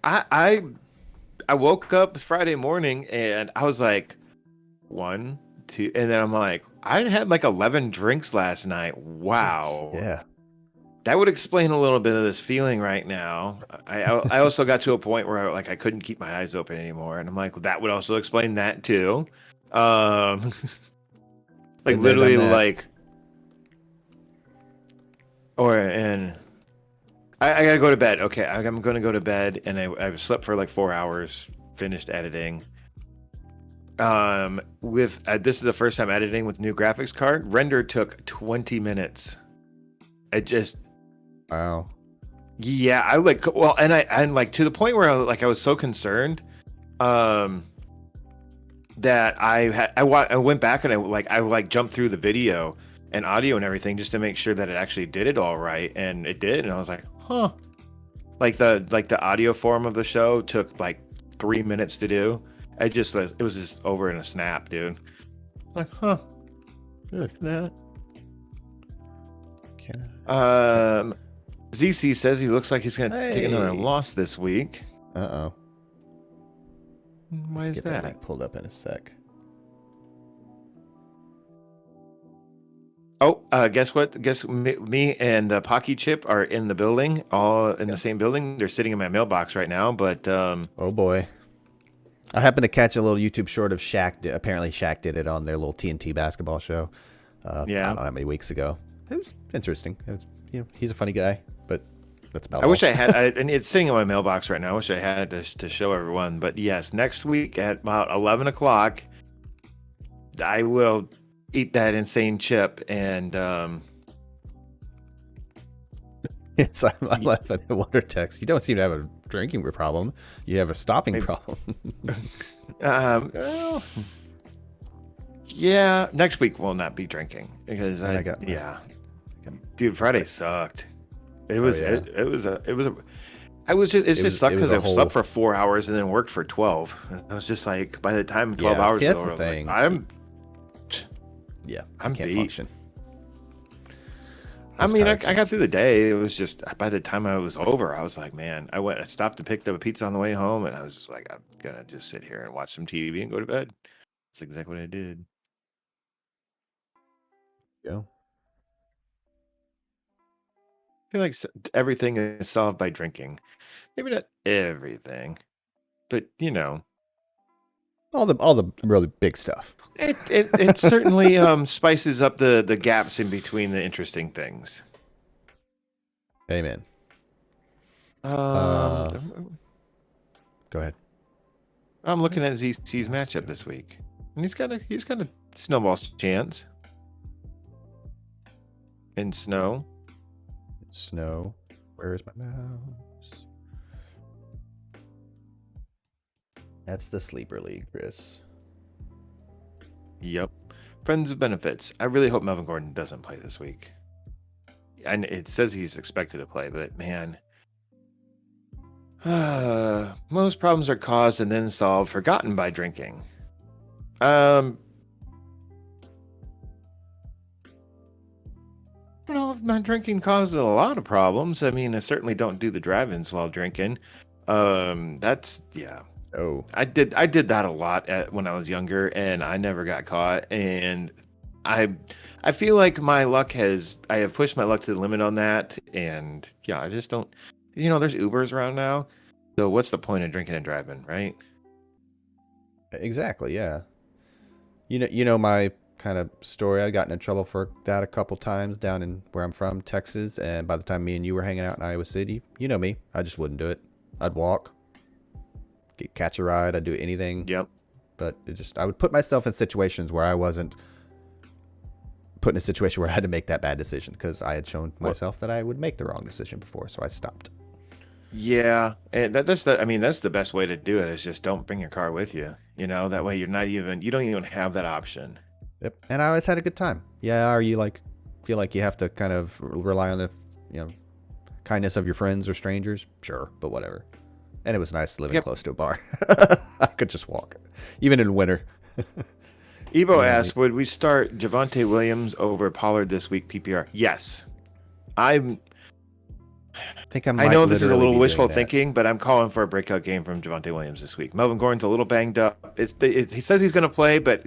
I woke up Friday morning and I was like 1, 2, and then I'm like, I had like 11 drinks last night. Wow. Yeah. That would explain a little bit of this feeling right now. I also got to a point where I couldn't keep my eyes open anymore, and I'm like, well, that would also explain that too. Literally I gotta go to bed. Okay, I'm gonna go to bed, and I slept for like 4 hours, finished editing. This is the first time editing with new graphics card. Render took 20 minutes. Wow. Yeah, and to the point where I was so concerned, that I went back and I jumped through the video and audio and everything just to make sure that it actually did it all right, and it did, and I was like, huh. The audio form of the show took like 3 minutes to do. It was just over in a snap, dude. Like, huh. Look at that. ZC says he looks like he's gonna take another loss this week. Uh-oh. Why is Get that link pulled up in a sec. Oh, guess what? Guess me and Pocky Chip are in the building, all in the same building. They're sitting in my mailbox right now, but... Oh, boy. I happened to catch a little YouTube short of Shaq. Apparently, Shaq did it on their little TNT basketball show. I don't know how many weeks ago. It was interesting. He's a funny guy, but that's about all. I wish I had, and it's sitting in my mailbox right now. I wish I had to show everyone. But yes, next week at about 11 o'clock, I will eat that insane chip and Yes, I'm laughing at the Wonder text. You don't seem to have a drinking problem. You have a stopping problem. Well, yeah, next week will not be drinking because dude, Friday sucked. It was it just sucked because I slept for 4 hours and then worked for 12. I was just like, by the time 12 hours is over, like, I'm beat. Function. I mean, I got through the day. It was just by the time I was over, I was like, man, I stopped and picked up a pizza on the way home, and I was just like, I'm gonna just sit here and watch some TV and go to bed. That's exactly what I did. Yeah. I feel like everything is solved by drinking. Maybe not everything, but all the really big stuff. It certainly spices up the gaps in between the interesting things. Amen. Go ahead. I'm looking at ZC's matchup this week, and he's got a snowball's chance. In snow. Where is my mouse? That's the sleeper league, Chris. Yep. Friends with benefits. I really hope Melvin Gordon doesn't play this week. And it says he's expected to play, but man, most problems are caused and then solved, forgotten by drinking. I don't know if my drinking causes a lot of problems. I mean, I certainly don't do the drive-ins while drinking. That's Oh, I did that a lot when I was younger, and I never got caught. And I feel like I have pushed my luck to the limit on that. And I just don't. There's Ubers around now, so what's the point of drinking and driving, right? Exactly. Yeah. You know my kind of story. I got in trouble for that a couple times down in where I'm from, Texas. And by the time me and you were hanging out in Iowa City, you know me, I just wouldn't do it. I'd walk. Catch a ride. I'd do anything. Yep. But I would put myself in situations where I wasn't put in a situation where I had to make that bad decision because I had shown myself that I would make the wrong decision before, so I stopped. Yeah, and that's the best way to do it is just don't bring your car with you. That way you don't even have that option. Yep. And I always had a good time. Yeah. Are you feel like you have to kind of rely on the kindness of your friends or strangers? Sure, but whatever. And it was nice living close to a bar. I could just walk, even in winter. Evo asked, would we start Javonte Williams over Pollard this week, PPR? Yes. I know this is a little wishful thinking, but I'm calling for a breakout game from Javonte Williams this week. Melvin Gordon's a little banged up. He says he's going to play, but,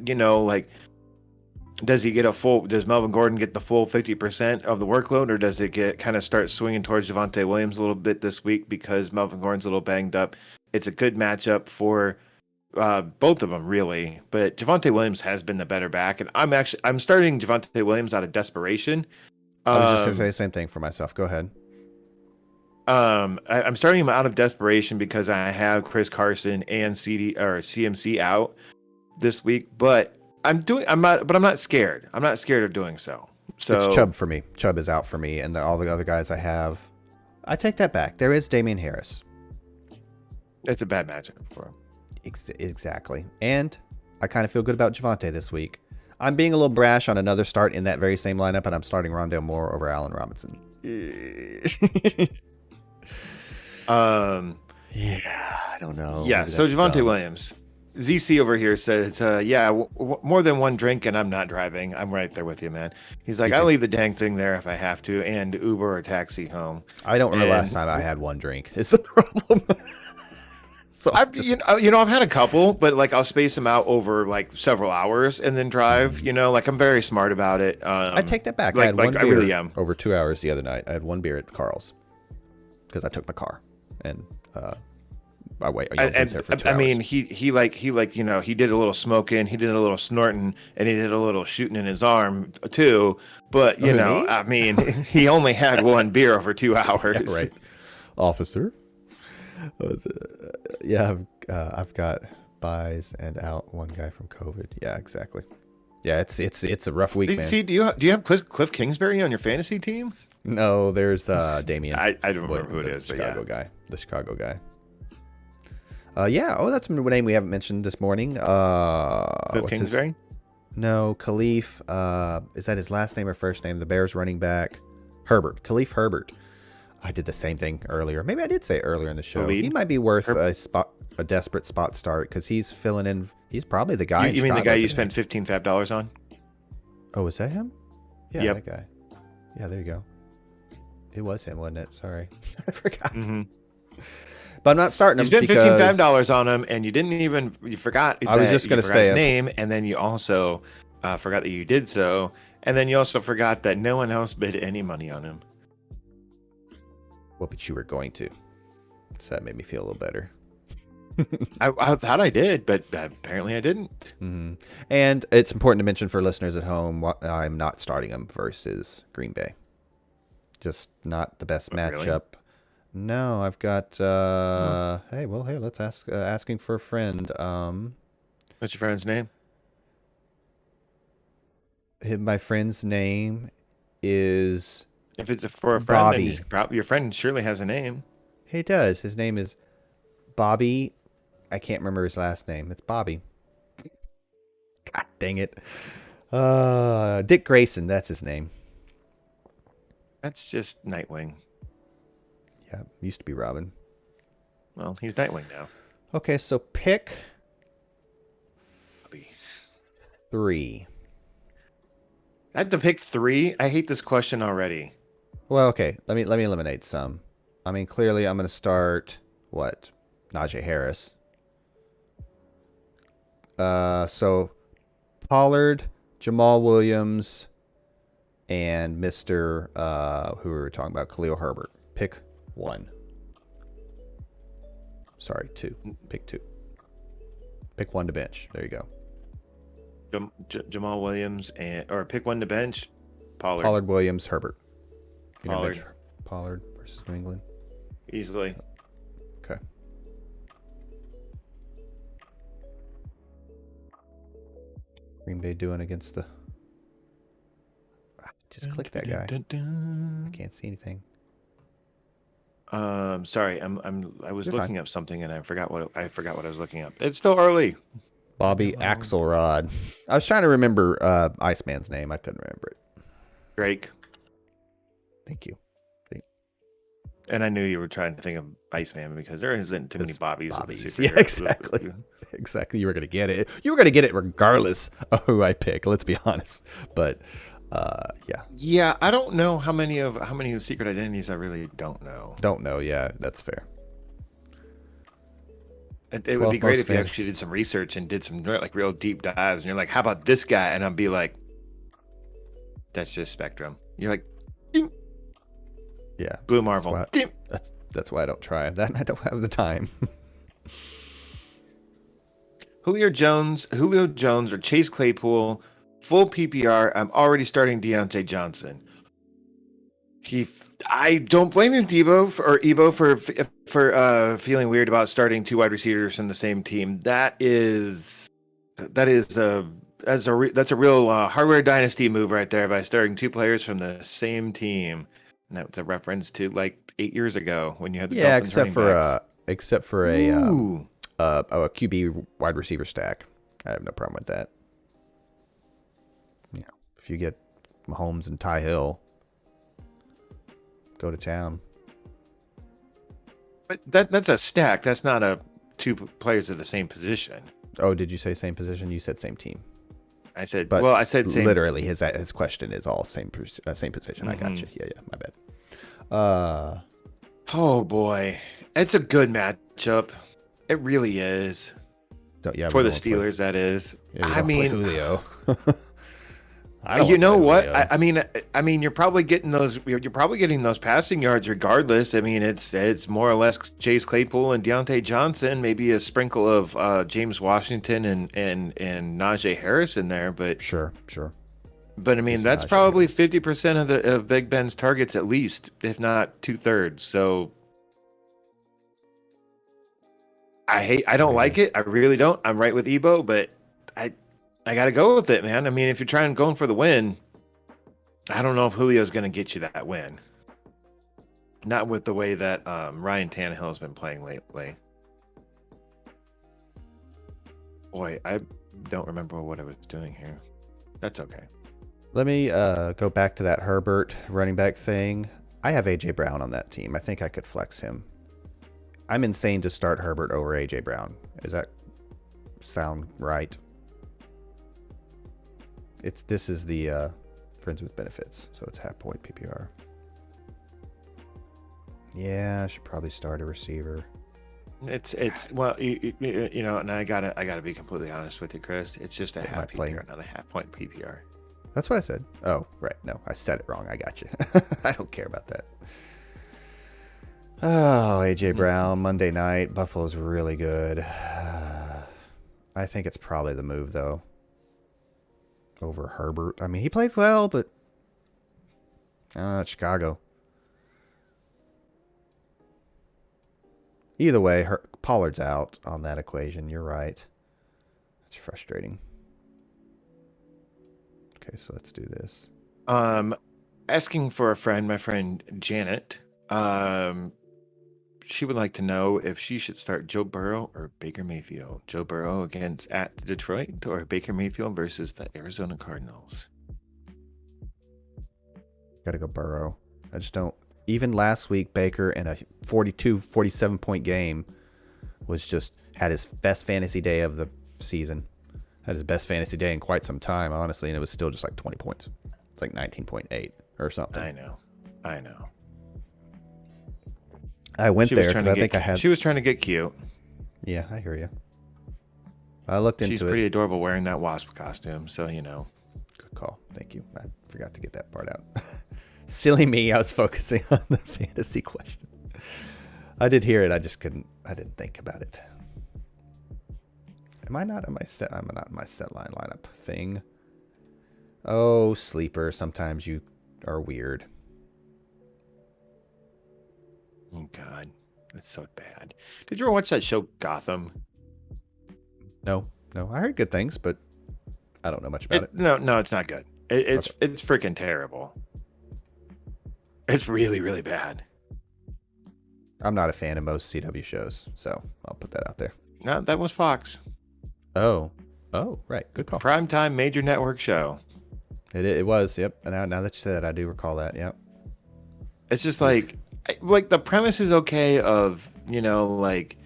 does Melvin Gordon get the full 50% of the workload, or does it start swinging towards Javonte Williams a little bit this week because Melvin Gordon's a little banged up? It's a good matchup for both of them, really. But Javonte Williams has been the better back, and I'm starting Javonte Williams out of desperation. I was just going to say the same thing for myself. Go ahead. I'm starting him out of desperation because I have Chris Carson and CMC out this week, but I'm not scared. I'm not scared of doing so. So it's Chubb for me. Chubb is out for me, and all the other guys I have. I take that back. There is Damian Harris. It's a bad matchup for him. Exactly. And I kind of feel good about Javonte this week. I'm being a little brash on another start in that very same lineup, and I'm starting Rondale Moore over Allen Robinson. Yeah, I don't know. Yeah, so Javonte Williams. ZC over here says, more than one drink and I'm not driving. I'm right there with you, man. He's like, I leave the dang thing there if I have to, and Uber or taxi home. I don't remember last time I had one drink. Is the problem? So I've had a couple, but I'll space them out over several hours and then drive. I'm very smart about it. I take that back. I had one beer really over 2 hours the other night. I had one beer at Carl's because I took my car and I wait. I mean, he did a little smoking, he did a little snorting, and he did a little shooting in his arm too. But I mean, he only had one beer over 2 hours. Yeah, right, officer. Yeah, I've got buys and out one guy from COVID. Yeah, exactly. Yeah, it's a rough week, man. See, do you have Cliff Kingsbury on your fantasy team? No, there's Damien. I don't remember who it is, but Chicago guy. The Chicago guy. Yeah. Oh, that's a name we haven't mentioned this morning. Cliff Kingsbury? No, Khalif. Is that his last name or first name? The Bears running back, Herbert. Khalif Herbert. I did the same thing earlier. Maybe I did say it earlier in the show. He might be worth a desperate spot start because he's filling in. He's probably the guy. You mean the guy you spent $15 on? Oh, was that him? Yeah, yep. That guy. Yeah, there you go. It was him, wasn't it? Sorry, I forgot. Mm-hmm. But I'm not starting him. You spent $15 on him, and you forgot. I was just going to say his name, and then you also forgot that you did so, and then you also forgot that no one else bid any money on him. Well, but you were going to, so that made me feel a little better. I thought I did, but apparently I didn't. Mm-hmm. And it's important to mention for listeners at home, I'm not starting him versus Green Bay. Just not the best matchup. Really? No, I've got. Hey, let's ask. Asking for a friend. What's your friend's name? My friend's name is. If it's for a friend, Bobby. Then your friend surely has a name. He does. His name is Bobby. I can't remember his last name. It's Bobby. God dang it. Dick Grayson. That's his name. That's just Nightwing. Yeah, used to be Robin. Well, he's Nightwing now. Okay, so pick 3. I had to pick 3. I hate this question already. Well, okay. Let me eliminate some. I mean, clearly I'm going to start Najee Harris. So Pollard, Jamal Williams, and Mr. Who we were talking about, Khalil Herbert. Pick 1. Sorry, 2. Pick 2. Pick 1 to bench. There you go. Jamal Williams or pick 1 to bench. Pollard, Williams, Herbert. Pollard versus New England. Easily. Okay. Green Bay doing against the. Just click that guy. I can't see anything. Sorry, I was looking up something and I forgot what I was looking up. It's still early. Bobby Axelrod. I was trying to remember Iceman's name. I couldn't remember it. Drake. Thank you. And I knew you were trying to think of Iceman because there isn't too many Bobbies. Yeah, exactly. Exactly. You were going to get it. You were going to get it regardless of who I pick. Let's be honest. But yeah. Yeah, I don't know how many of the secret identities I really don't know. Yeah, that's fair. It would be great if you actually did some research and did some real deep dives, and you're like, "How about this guy?" And I'd be like, "That's just Spectrum." You're like, Ding. "Yeah, Blue Marvel." That's why I don't try that. I don't have the time. Julio Jones, or Chase Claypool, full PPR. I'm already starting Deontay Johnson. I don't blame him, Ebo, for feeling weird about starting 2 wide receivers in the same team. That's a real hardware dynasty move right there by starting 2 players from the same team. And that's a reference to 8 years ago when you had the Dolphins except for a QB wide receiver stack. I have no problem with that. Yeah, if you get Mahomes and Ty Hill, go to town. But that's a stack. That's not a 2 players of the same position. Oh, did you say same position? You said same team. I said, but I said same. Literally, his question is all same position. Mm-hmm. I got you. Yeah, my bad. Oh boy, it's a good matchup. It really is. For the Steelers, that is. Yeah, I mean, Julio. You know what? I mean, you're probably getting those. You're probably getting those passing yards regardless. I mean, it's more or less Chase Claypool and Deontay Johnson, maybe a sprinkle of James Washington and Najee Harris in there, but sure. But I mean, that's probably 50% of Big Ben's targets at least, if not 2/3. So I don't like it. I really don't. I'm right with Ebo, but I got to go with it, man. I mean, if you're going for the win, I don't know if Julio's going to get you that win. Not with the way that Ryan Tannehill has been playing lately. Boy, I don't remember what I was doing here. That's okay. Let me go back to that Herbert running back thing. I have A.J. Brown on that team. I think I could flex him. I'm insane to start Herbert over A.J. Brown. Does that sound right? This is the Friends with Benefits, so it's half point PPR. Yeah, I should probably start a receiver. It's well, you know, and I gotta be completely honest with you, Chris. It's just a half PPR, not a half point PPR. That's what I said. Oh, right. No, I said it wrong. I got you. I don't care about that. Oh, A.J. Brown, Monday night. Buffalo's really good. I think it's probably the move, though, over Herbert. I mean, he played well, but Chicago. Either way, Pollard's out on that equation. You're right. It's frustrating. Okay, so let's do this. Asking for a friend, my friend Janet. She would like to know if she should start Joe Burrow or Baker Mayfield. Joe Burrow at Detroit or Baker Mayfield versus the Arizona Cardinals. Gotta go Burrow. I just don't. Even last week, Baker in a 47 point game had his best fantasy day of the season. Had his best fantasy day in quite some time, honestly, and it was still just like 20 points. It's like 19.8 or something. I know. I went there because I think I had. She was trying to get cute. Yeah, I hear you. I looked into it. She's pretty adorable wearing that wasp costume, so you know. Good call. Thank you. I forgot to get that part out. Silly me. I was focusing on the fantasy question. I did hear it. I didn't think about it. Am I not in my set? I'm not in my set lineup thing. Oh, sleeper. Sometimes you are weird. Oh, God. That's so bad. Did you ever watch that show Gotham? No. I heard good things, but I don't know much about it. No, it's not good. It's freaking terrible. It's really, really bad. I'm not a fan of most CW shows, so I'll put that out there. No, that was Fox. Oh, right. Good call. Primetime major network show. It was, yep. And now that you said that, I do recall that, yep. It's just like the premise is okay of, you know, like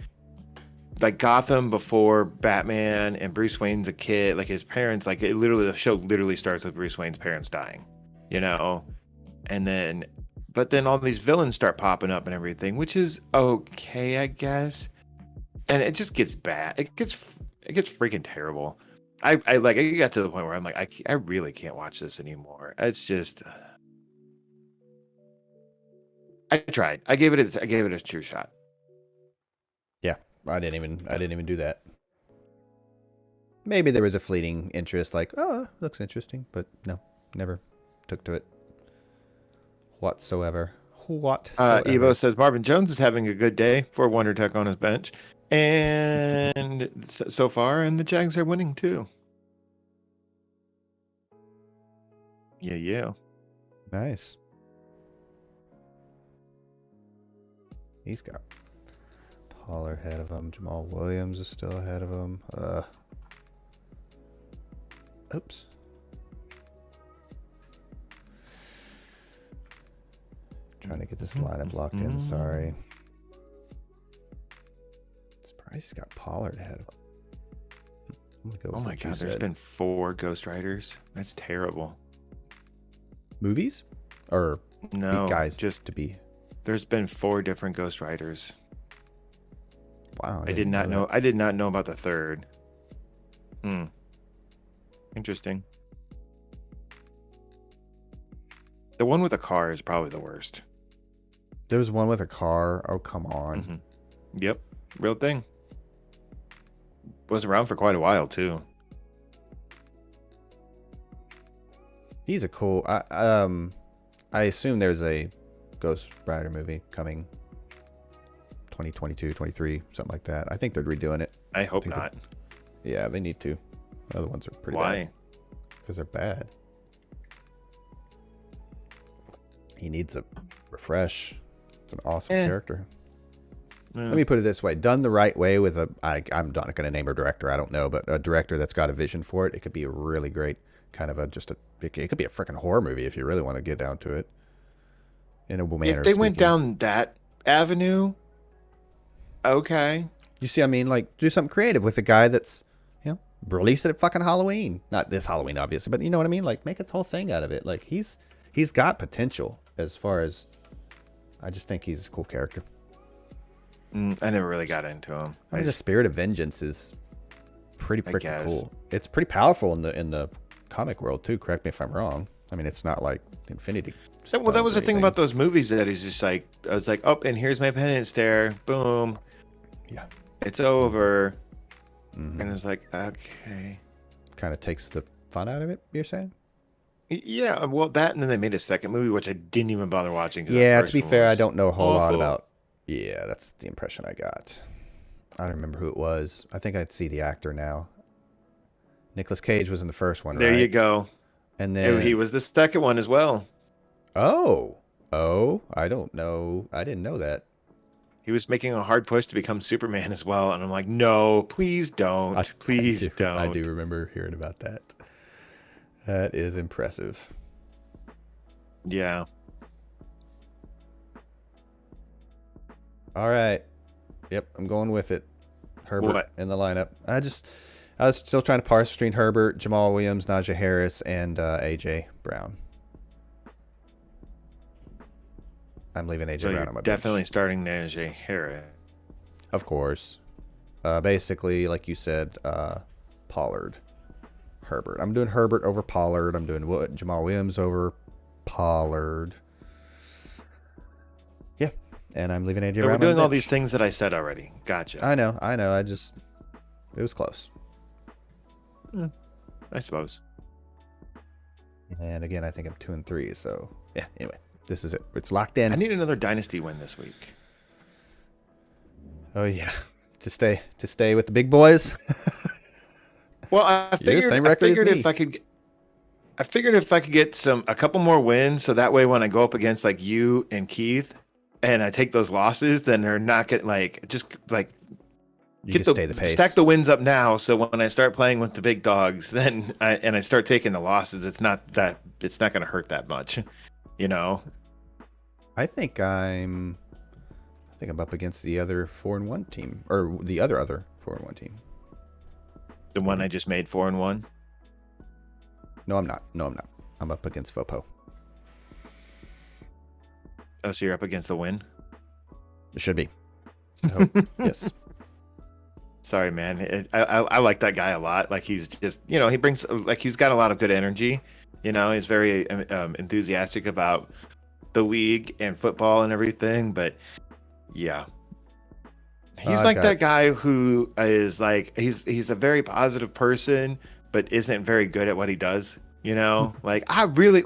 Gotham before Batman and Bruce Wayne's a kid, like his parents, like the show literally starts with Bruce Wayne's parents dying, you know? But then all these villains start popping up and everything, which is okay, I guess. And it just gets bad. It gets freaking terrible. I got to the point where I'm like, I really can't watch this anymore. It's just, I tried. I gave it a true shot. Yeah, I didn't even do that. Maybe there was a fleeting interest, like, oh, looks interesting, but no, never took to it whatsoever. Evo says Marvin Jones is having a good day for Wonder Tech on his bench. And so far, and the Jags are winning too. Yeah. Nice. He's got Pollard ahead of him. Jamal Williams is still ahead of him. Oops. Trying to get this lineup locked in. Sorry. He's got Pollard ahead of him. Oh my God, there's been 4 Ghost Riders. That's terrible. Movies? Or no, guys just to be. There's been 4 different Ghost Riders. Wow. I did not know. I did not know about the 3rd. Interesting. The one with a car is probably the worst. There was one with a car. Oh, come on. Yep. Real thing. Was around for quite a while too. He's a cool. I assume there's a Ghost Rider movie coming 2022, 23, something like that. I think they're redoing it. I hope not. Yeah, they need to. The other ones are pretty Why? bad. Because they're bad. He needs a refresh. It's an awesome character. Let me put it this way. Done the right way with I'm not going to name a director. I don't know. But a director that's got a vision for it. It could be a really great kind of it could be a freaking horror movie if you really want to get down to it. In a manner if they went down that avenue, okay. You see, I mean, like, do something creative with a guy that's, release it at fucking Halloween. Not this Halloween, obviously, but you know what I mean? Like, make a whole thing out of it. Like, he's got potential as far as, I just think he's a cool character. I never really got into him. I mean, the spirit of vengeance is pretty freaking cool. It's pretty powerful in the comic world, too. Correct me if I'm wrong. I mean, it's not like Infinity. Well, that was the thing about those movies that he's just like, I was like, oh, and here's my penance stare. Boom. Yeah. It's over. And it's like, okay. Kind of takes the fun out of it, you're saying? Yeah, well, that, and then they made a second movie, which I didn't even bother watching. Yeah, to be fair, I don't know a whole lot about... Yeah, that's the impression I got. I don't remember who it was. I think I'd see the actor now. Nicolas Cage was in the first one, There right? you go. And then... he was the second one as well. Oh, I don't know. I didn't know that. He was making a hard push to become Superman as well, and I'm like, no, please don't. Please don't. I do remember hearing about that. That is impressive. Yeah. All right. Yep, I'm going with it. Herbert in the lineup. I was still trying to parse between Herbert, Jamal Williams, Najee Harris, and AJ Brown. I'm leaving AJ Brown on my bench. Definitely starting Najee Harris. Of course. Basically, like you said, Pollard. Herbert. I'm doing Herbert over Pollard. I'm doing Jamal Williams over Pollard. Yeah. And I'm leaving AJ Brown on the bench. We're doing all these things that I said already. Gotcha. I know. It was close. I suppose. And again, I think I'm 2 and 3. So, yeah, anyway. This is it. It's locked in. I need another dynasty win this week. Oh yeah, to stay with the big boys. Well, I figured if I could get a couple more wins, so that way when I go up against like you and Keith, and I take those losses, then they're not getting stay the pace. Stack the wins up now, so when I start playing with the big dogs, then I start taking the losses, it's not going to hurt that much. I think I'm up against the other 4-1 team, or the other 4-1 team. The one I just made 4-1. No, I'm not. I'm up against Fopo. Oh, so you're up against the win? It should be. I hope. Yes. Sorry, man. I like that guy a lot. Like he's just, he brings he's got a lot of good energy. He's very enthusiastic about the league and football and everything. But yeah, he's that guy who is like he's a very positive person, but isn't very good at what he does. Like I really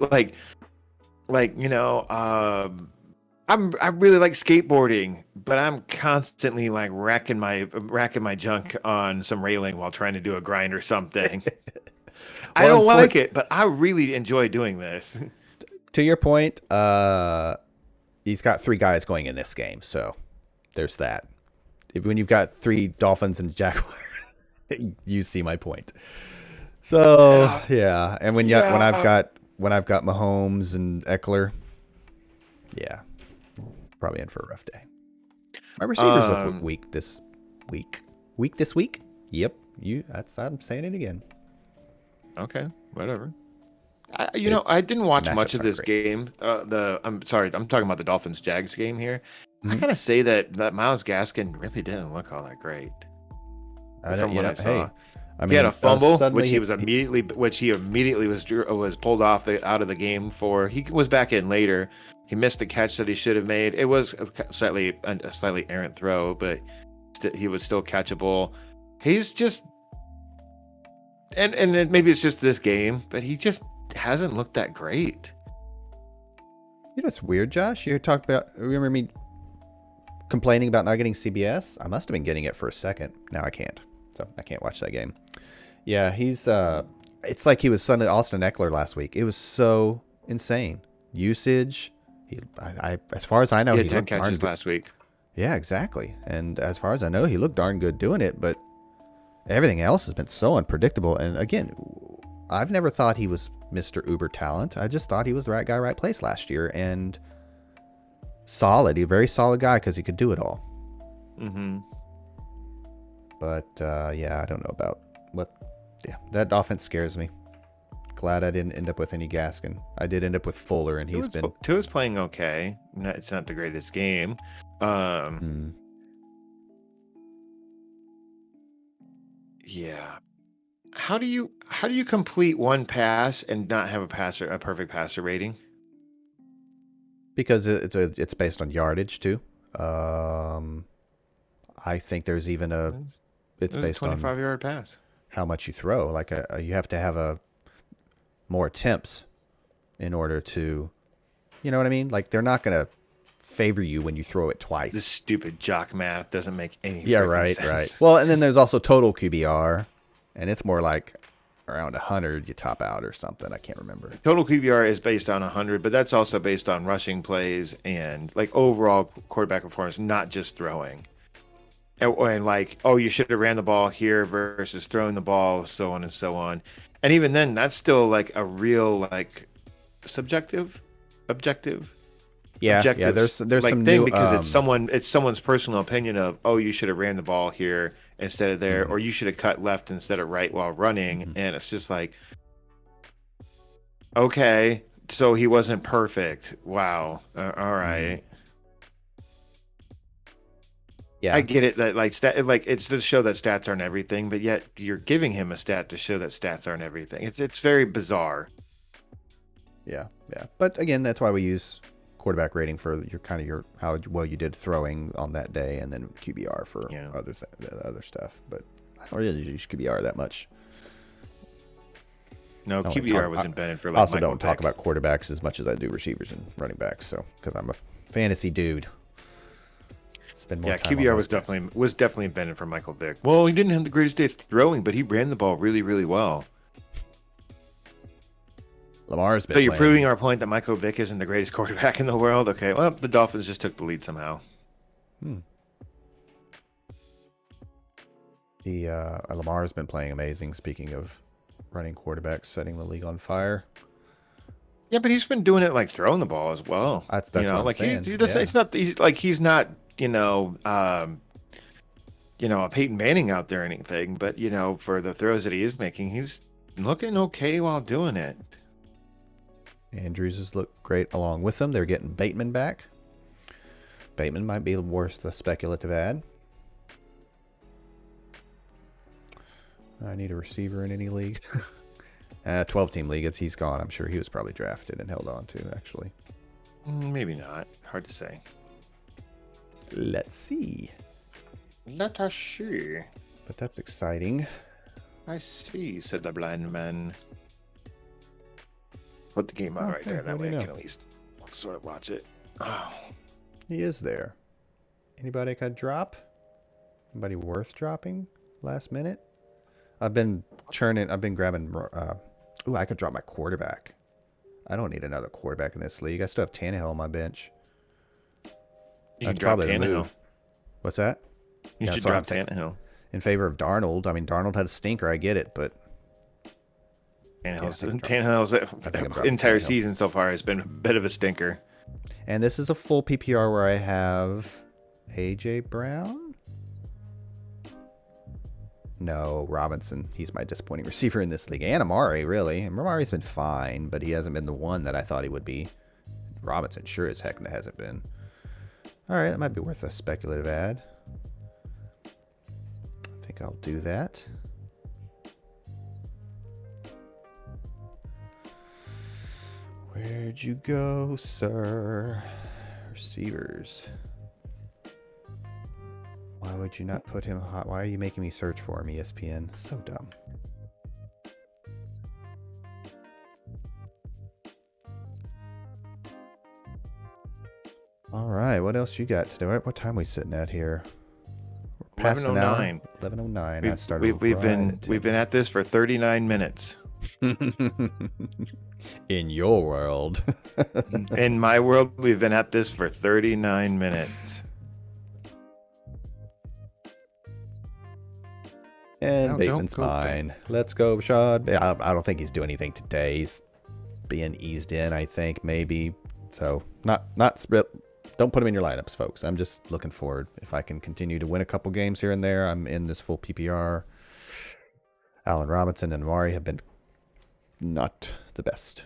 I really like skateboarding, but I'm constantly like racking my junk on some railing while trying to do a grind or something. I don't like it, but I really enjoy doing this. To your point, he's got 3 guys going in this game, so there's that. When you've got 3 Dolphins and Jaguars, you see my point. So yeah, and when I've got Mahomes and Eckler, yeah, probably in for a rough day. My receivers look weak this week. Weak this week? Yep. I'm saying it again. Okay, whatever. I didn't watch much of this game. I'm sorry, I'm talking about the Dolphins-Jags game here. Mm-hmm. I gotta say that Myles Gaskin really didn't look all that great. From what I saw, he had a fumble, which he immediately was pulled off out of the game for. He was back in later. He missed the catch that he should have made. It was a slightly errant throw, but he was still catchable. He's just, and maybe it's just this game, but he just hasn't looked that great. It's weird, Josh. Remember me complaining about not getting CBS? I must have been getting it for a second. Now I can't. So I can't watch that game. Yeah, he's it's like he was suddenly Austin Eckler last week. It was so insane. Usage. As far as I know, He had he 10 looked darn catches good. last week. Yeah, exactly. And as far as I know, he looked darn good doing it, but everything else has been so unpredictable. And again, I've never thought he was Mr. Uber talent. I just thought he was the right guy, right place last year, and solid. He's a very solid guy because he could do it all. Mm-hmm. But yeah, I don't know about what. Yeah, that offense scares me. Glad I didn't end up with any Gaskin. I did end up with Fuller, and Tua's playing okay. It's not the greatest game. Yeah. How do you complete one pass and not have a perfect passer rating? Because it's based on yardage too. I think there's even it's based on 25-yard pass. How much you throw. Like you have to have more attempts in order to, you know what I mean? Like they're not gonna favor you when you throw it twice. This stupid jock math doesn't make any sense. Right. Well, and then there's also total QBR, and it's more like around 100 you top out or something. I can't remember. Total QBR is based on 100, but that's also based on rushing plays and like overall quarterback performance, not just throwing. And like, oh, you should have ran the ball here versus throwing the ball, so on and so on. And even then, that's still like a real like objective. Yeah, there's like some thing new, because it's someone's personal opinion of, oh, you should have ran the ball here instead of there, or you should have cut left instead of right while running. And it's just like, okay, so he wasn't perfect. Wow. All right. Yeah, I get it that like it's to show that stats aren't everything, but yet you're giving him a stat to show that stats aren't everything. It's very bizarre. Yeah. But again, that's why we use quarterback rating for your how well you did throwing on that day, and then QBR for other stuff. But I don't really use QBR that much. No, QBR was invented for like. I also don't talk about quarterbacks as much as I do receivers and running backs. So because I'm a fantasy dude. QBR was definitely invented for Michael Vick. Well, he didn't have the greatest day throwing, but he ran the ball really, really well. Lamar's been. So you're proving our point that Michael Vick isn't the greatest quarterback in the world. Okay, well, the Dolphins just took the lead somehow. Lamar's been playing amazing. Speaking of running quarterbacks, setting the league on fire. Yeah, but he's been doing it like throwing the ball as well. That's what I'm saying. It's not. He's not. A Peyton Manning out there or anything, but for the throws that he is making, he's looking okay while doing it. Andrews has looked great along with them. They're getting Bateman back. Bateman might be worth the speculative ad. I need a receiver in any league. 12-team league. He's gone. I'm sure he was probably drafted and held on to, actually. Maybe not. Hard to say. Let's see. Let us see. But that's exciting. I see, said the blind man. Put the game on right there. That way I can at least sort of watch it. Oh. He is there. Anybody I could drop? Anybody worth dropping last minute? I've been grabbing. I could drop my quarterback. I don't need another quarterback in this league. I still have Tannehill on my bench. That's probably the move. What's that? You should drop Tannehill in favor of Darnold. I mean, Darnold had a stinker. I get it, but Tannehill's entire season so far has been a bit of a stinker. And this is a full PPR where I have AJ Brown. No, Robinson. He's my disappointing receiver in this league. And Amari, really. And Amari's been fine, but he hasn't been the one that I thought he would be. Robinson sure as heck hasn't been. All right, that might be worth a speculative ad. I think I'll do that. Where'd you go, sir? Receivers. Why would you not put him hot? Why are you making me search for him, ESPN? So dumb. All right, what else you got today? What time are we sitting at here? past an hour. 11:09. 11:09. I started. We've been at this for 39 minutes. In your world. In my world, we've been at this for 39 minutes. And Bateman's mine. Let's go, Rashad. I don't think he's doing anything today. He's being eased in, I think, maybe. So, not don't put him in your lineups, folks. I'm just looking forward. If I can continue to win a couple games here and there, I'm in this full PPR. Allen Robinson and Amari have been not the best.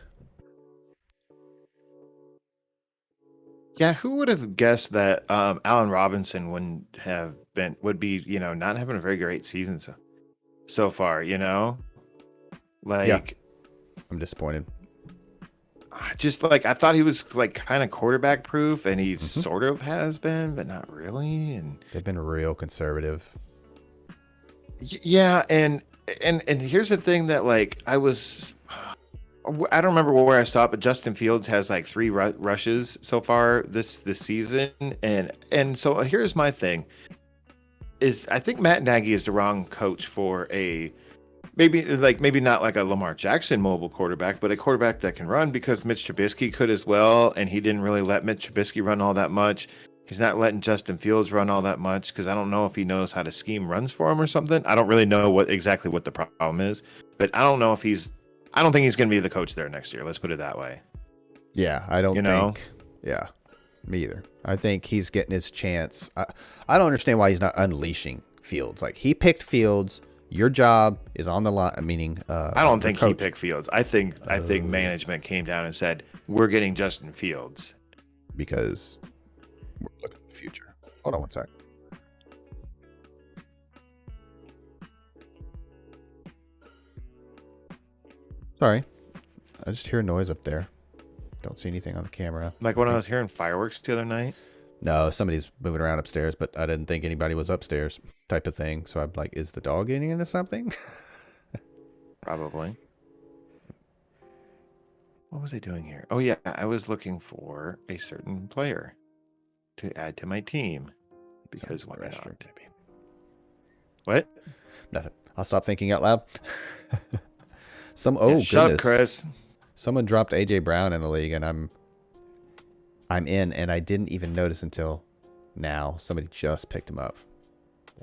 Yeah, who would have guessed that Allen Robinson would be, not having a very great season so far, Like, yeah. I'm disappointed. Just like I thought he was like kind of quarterback proof, and he sort of has been, but not really. And they've been real conservative. Yeah, and here's the thing that like I don't remember where I stopped, but Justin Fields has like 3 rushes so far this season, and so here's my thing: is I think Matt Nagy is the wrong coach for maybe not like a Lamar Jackson mobile quarterback, but a quarterback that can run, because Mitch Trubisky could as well, and he didn't really let Mitch Trubisky run all that much. He's not letting Justin Fields run all that much because I don't know if he knows how to scheme runs for him or something. I don't really know exactly what the problem is, but I don't know if I don't think he's going to be the coach there next year. Let's put it that way. Yeah, I don't think. Yeah, me either. I think he's getting his chance. I don't understand why he's not unleashing Fields. Like, he picked Fields. Your job is on the line. Meaning, I don't think he picked Fields. I think management came down and said, "We're getting Justin Fields because we're looking at the future." Hold on one sec. Sorry, I just hear a noise up there. Don't see anything on the camera. Like when I was hearing fireworks the other night. No, somebody's moving around upstairs, but I didn't think anybody was upstairs, type of thing. So I'm like, is the dog getting into something? Probably. What was I doing here? Oh, yeah, I was looking for a certain player to add to my team. Because why not? Maybe. What? Nothing. I'll stop thinking out loud. Shut up, Chris. Someone dropped AJ Brown in the league, and I'm in, and I didn't even notice until now. Somebody just picked him up.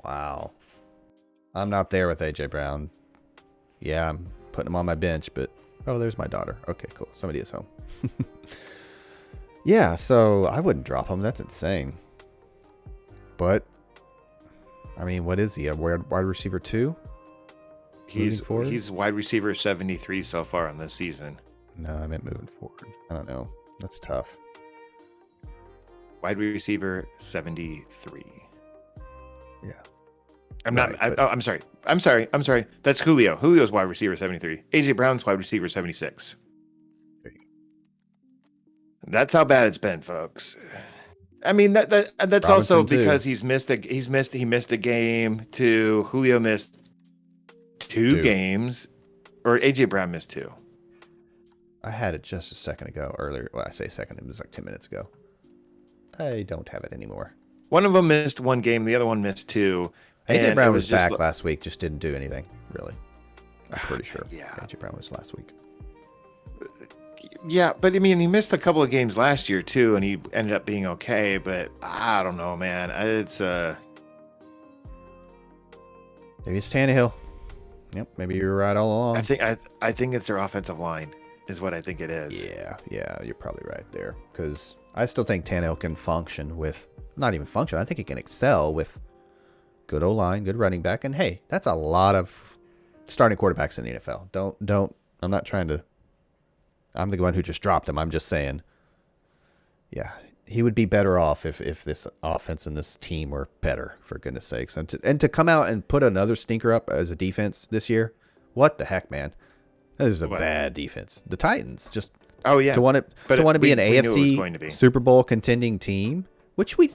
Wow. I'm not there with AJ Brown. Yeah, I'm putting him on my bench, but oh, there's my daughter. Okay, cool. Somebody is home. Yeah, so I wouldn't drop him. That's insane. But I mean, what is he? A wide receiver 2? He's wide receiver 73 so far on this season. No, I meant moving forward. I don't know. That's tough. Wide receiver 73. Yeah. I'm sorry. That's Julio. Julio's wide receiver 73. AJ Brown's wide receiver 76. That's how bad it's been, folks. I mean that's Robinson also because he missed a game too. Julio missed two games, or AJ Brown missed 2. I had it just a second ago earlier. Well, I say second, it was like 10 minutes ago. I don't have it anymore. One of them missed 1 game, the other one missed 2. AJ Brown was back last week, just didn't do anything, really. I'm pretty sure. Yeah. AJ Brown was last week. Yeah, but I mean, he missed a couple of games last year too, and he ended up being okay. But I don't know, man. It's maybe it's Tannehill. Yep, maybe you're right all along. I think it's their offensive line is what I think it is. Yeah, you're probably right there, because I still think Tannehill can function with, not even function, I think he can excel with good O-line, good running back, and hey, that's a lot of starting quarterbacks in the NFL. Don't. I'm not trying to. I'm the one who just dropped him. I'm just saying. Yeah, he would be better off if this offense and this team were better, for goodness sakes. And to come out and put another stinker up as a defense this year, what the heck, man? That is a bad defense. The Titans just to want to be an AFC Super Bowl contending team, which we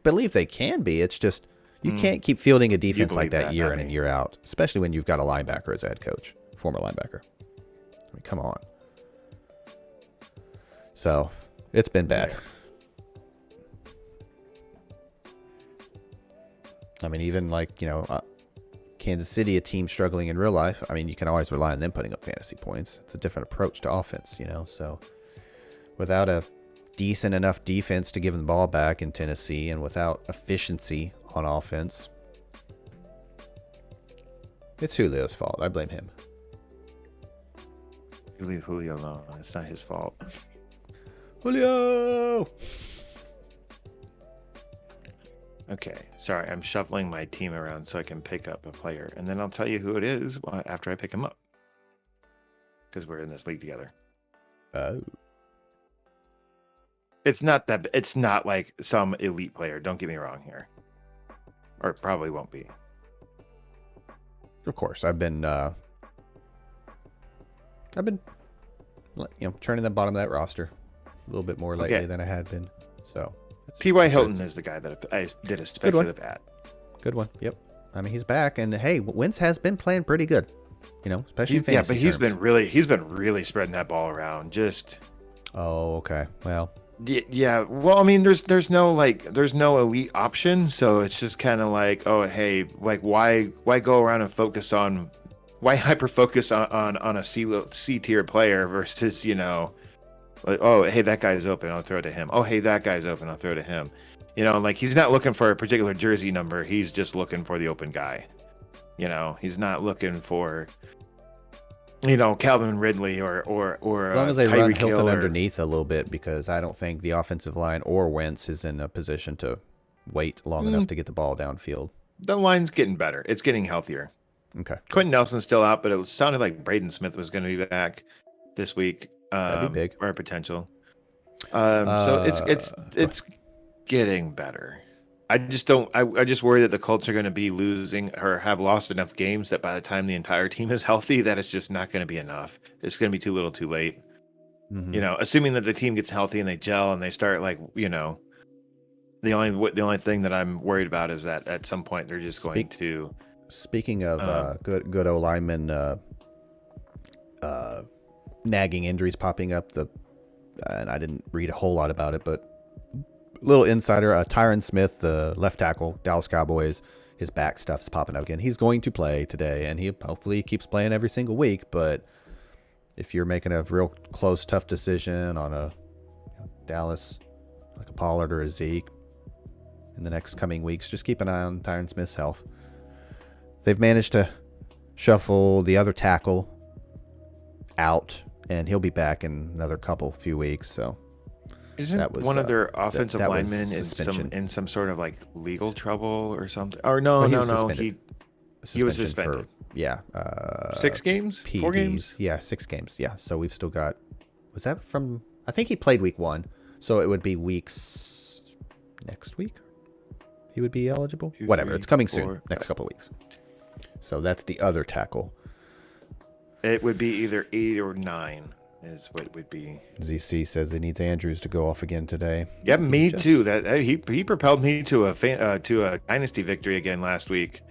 believe they can be. It's just you can't keep fielding a defense like that year in and year out, especially when you've got a linebacker as a head coach, former linebacker. I mean, come on. So it's been bad. I mean, even like, Kansas City, a team struggling in real life, I mean, you can always rely on them putting up fantasy points. It's a different approach to offense, So without a decent enough defense to give them the ball back in Tennessee and without efficiency on offense, it's Julio's fault. I blame him. You leave Julio alone. It's not his fault. Julio! Okay, sorry. I'm shuffling my team around so I can pick up a player, and then I'll tell you who it is after I pick him up. Because we're in this league together. Oh. It's not like some elite player. Don't get me wrong here. Or it probably won't be. Of course, I've been turning the bottom of that roster a little bit more lately than I had been. So T.Y. Hilton is the guy that I did a speculative at. Good one. Yep. I mean, he's back, and hey, Wentz has been playing pretty good. Especially in fantasy terms. He's been really spreading that ball around. Just. Oh, okay. Well. Yeah. Well, I mean, there's no elite option, so it's just kind of like, oh, hey, like why go around and why hyper focus on a C tier player versus like, oh, hey, that guy's open, I'll throw it to him. Oh, hey, that guy's open, I'll throw it to him. Like he's not looking for a particular jersey number. He's just looking for the open guy. He's not looking for, Calvin Ridley or as long as they run Tyreek Hilton Hill underneath a little bit, because I don't think the offensive line or Wentz is in a position to wait long enough to get the ball downfield. The line's getting better. It's getting healthier. Okay. Quentin Nelson's still out, but it sounded like Braden Smith was going to be back this week. That'd be big. Or potential. So it's getting better. I just worry that the Colts are going to be losing or have lost enough games that by the time the entire team is healthy, that it's just not going to be enough. It's going to be too little too late. Mm-hmm. Assuming that the team gets healthy and they gel and they start the only thing that I'm worried about is that at some point they're just going to. Speaking of good O linemen, nagging injuries popping up, and I didn't read a whole lot about it, but little insider, Tyron Smith, the left tackle, Dallas Cowboys, his back stuff's popping up again. He's going to play today, and he hopefully keeps playing every single week. But if you're making a real close, tough decision on a Dallas, like a Pollard or a Zeke, in the next coming weeks, just keep an eye on Tyron Smith's health. They've managed to shuffle the other tackle out, and he'll be back in another few weeks. So. Isn't one of their offensive linemen in some sort of like legal trouble or something? Or no. He was suspended. For 6 games? PDs. 4 games? Yeah, 6 games. Yeah. So we've still got. Was that from? I think he played week 1, so it would be weeks next week. He would be eligible. 2, Whatever. 3, It's coming 4, soon. Next couple of weeks. So that's the other tackle. It would be either 8 or 9. Is what it would be. ZC says he needs Andrews to go off again today. Yeah, me too. That he propelled me to a dynasty victory again last week.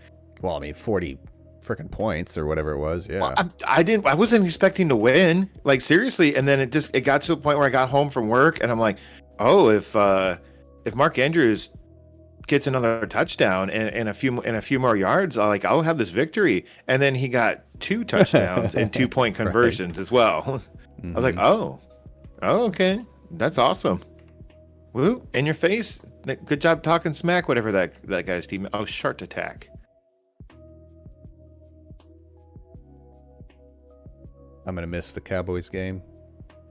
Well, I mean, 40 freaking points or whatever it was. Yeah, well, I wasn't expecting to win, like seriously. And then it got to a point where I got home from work and I'm like, oh, if Mark Andrews gets another touchdown and a few more yards, I'll have this victory. And then he got 2 touchdowns and 2-point conversions as well. I was like, oh, okay. That's awesome. Woo, in your face. Good job talking smack, whatever that guy's team. Oh, Shark Attack. I'm going to miss the Cowboys game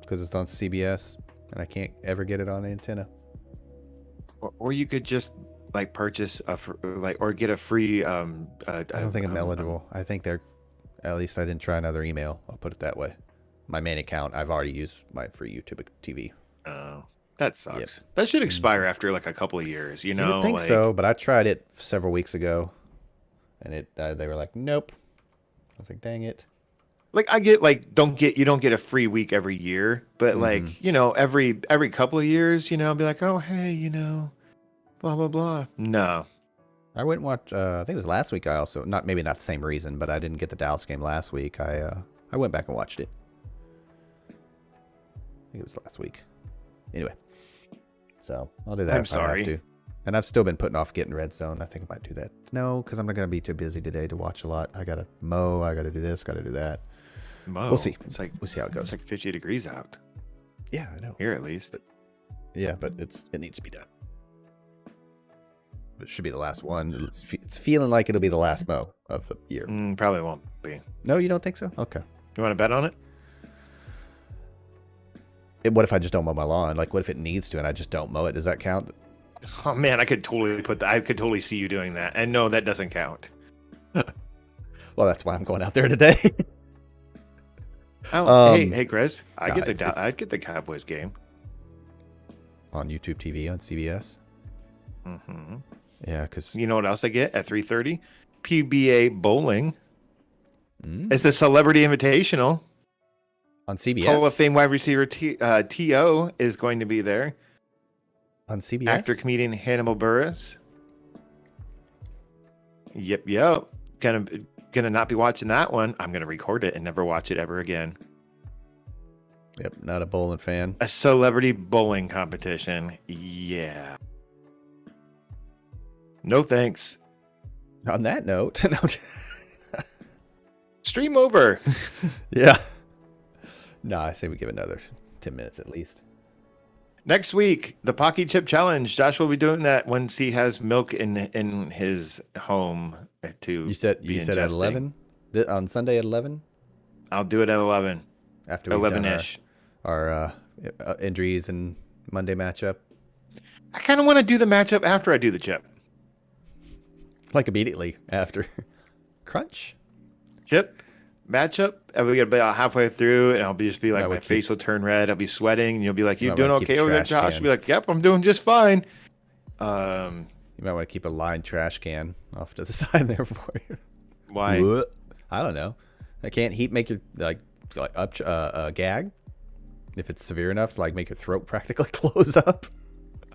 because it's on CBS and I can't ever get it on antenna. Or you could just purchase or get a free. I don't think I'm eligible. I think they're. At least I didn't try another email. I'll put it that way. My main account, I've already used my free YouTube TV. Oh, that sucks. Yep. That should expire after a couple of years, You would think so, but I tried it several weeks ago, and they were like, nope. I was like, dang it. I get you don't get a free week every year, but every couple of years, I'll be like, oh hey, blah blah blah. No. I went and watched. I think it was last week. I also maybe not the same reason, but I didn't get the Dallas game last week. I went back and watched it. I think it was last week. Anyway, so I'll do that. I'm sorry. And I've still been putting off getting Red Zone. I think I might do that. No, because I'm not going to be too busy today to watch a lot. I got to mow. I got to do this. Got to do that. Mow? We'll see. We'll see how it goes. It's like 50 degrees out. Yeah, I know. Here at least. But it needs to be done. It should be the last one. It's feeling like it'll be the last mow of the year. Probably won't be. No, you don't think so? Okay. You want to bet on it? What if I just don't mow my lawn? Like, what if it needs to and I just don't mow it? Does that count? Oh man, I could totally see you doing that. And no, that doesn't count. Well, that's why I'm going out there today. Hey, Chris, I get the Cowboys game on YouTube TV on CBS. Mm-hmm. Yeah, because you know what else I get at 3:30? PBA bowling. It's the Celebrity Invitational on CBS. Hall of Fame wide receiver T.O. is going to be there. On CBS? Actor, comedian Hannibal Buress. Yep. Gonna not be watching that one. I'm gonna record it and never watch it ever again. Yep, not a bowling fan. A celebrity bowling competition. Yeah. No thanks. On that note, stream over. Yeah. No, I say we give another 10 minutes at least. Next week, the Pocky Chip Challenge. Josh will be doing that once he has milk in his home to. You said at 11 on Sunday at 11. I'll do it at 11. After 11ish. Our injuries and Monday matchup. I kind of want to do the matchup after I do the chip. Like immediately after. Crunch. Chip. Matchup, and we get about halfway through, and I'll just be like, my face will turn red. I'll be sweating, and you'll be like, "You doing okay over there, Josh?" I'll be like, "Yep, I'm doing just fine." You might want to keep a lined trash can off to the side there for you. Why? I don't know. I can't heat make your like up gag if it's severe enough to like make your throat practically close up.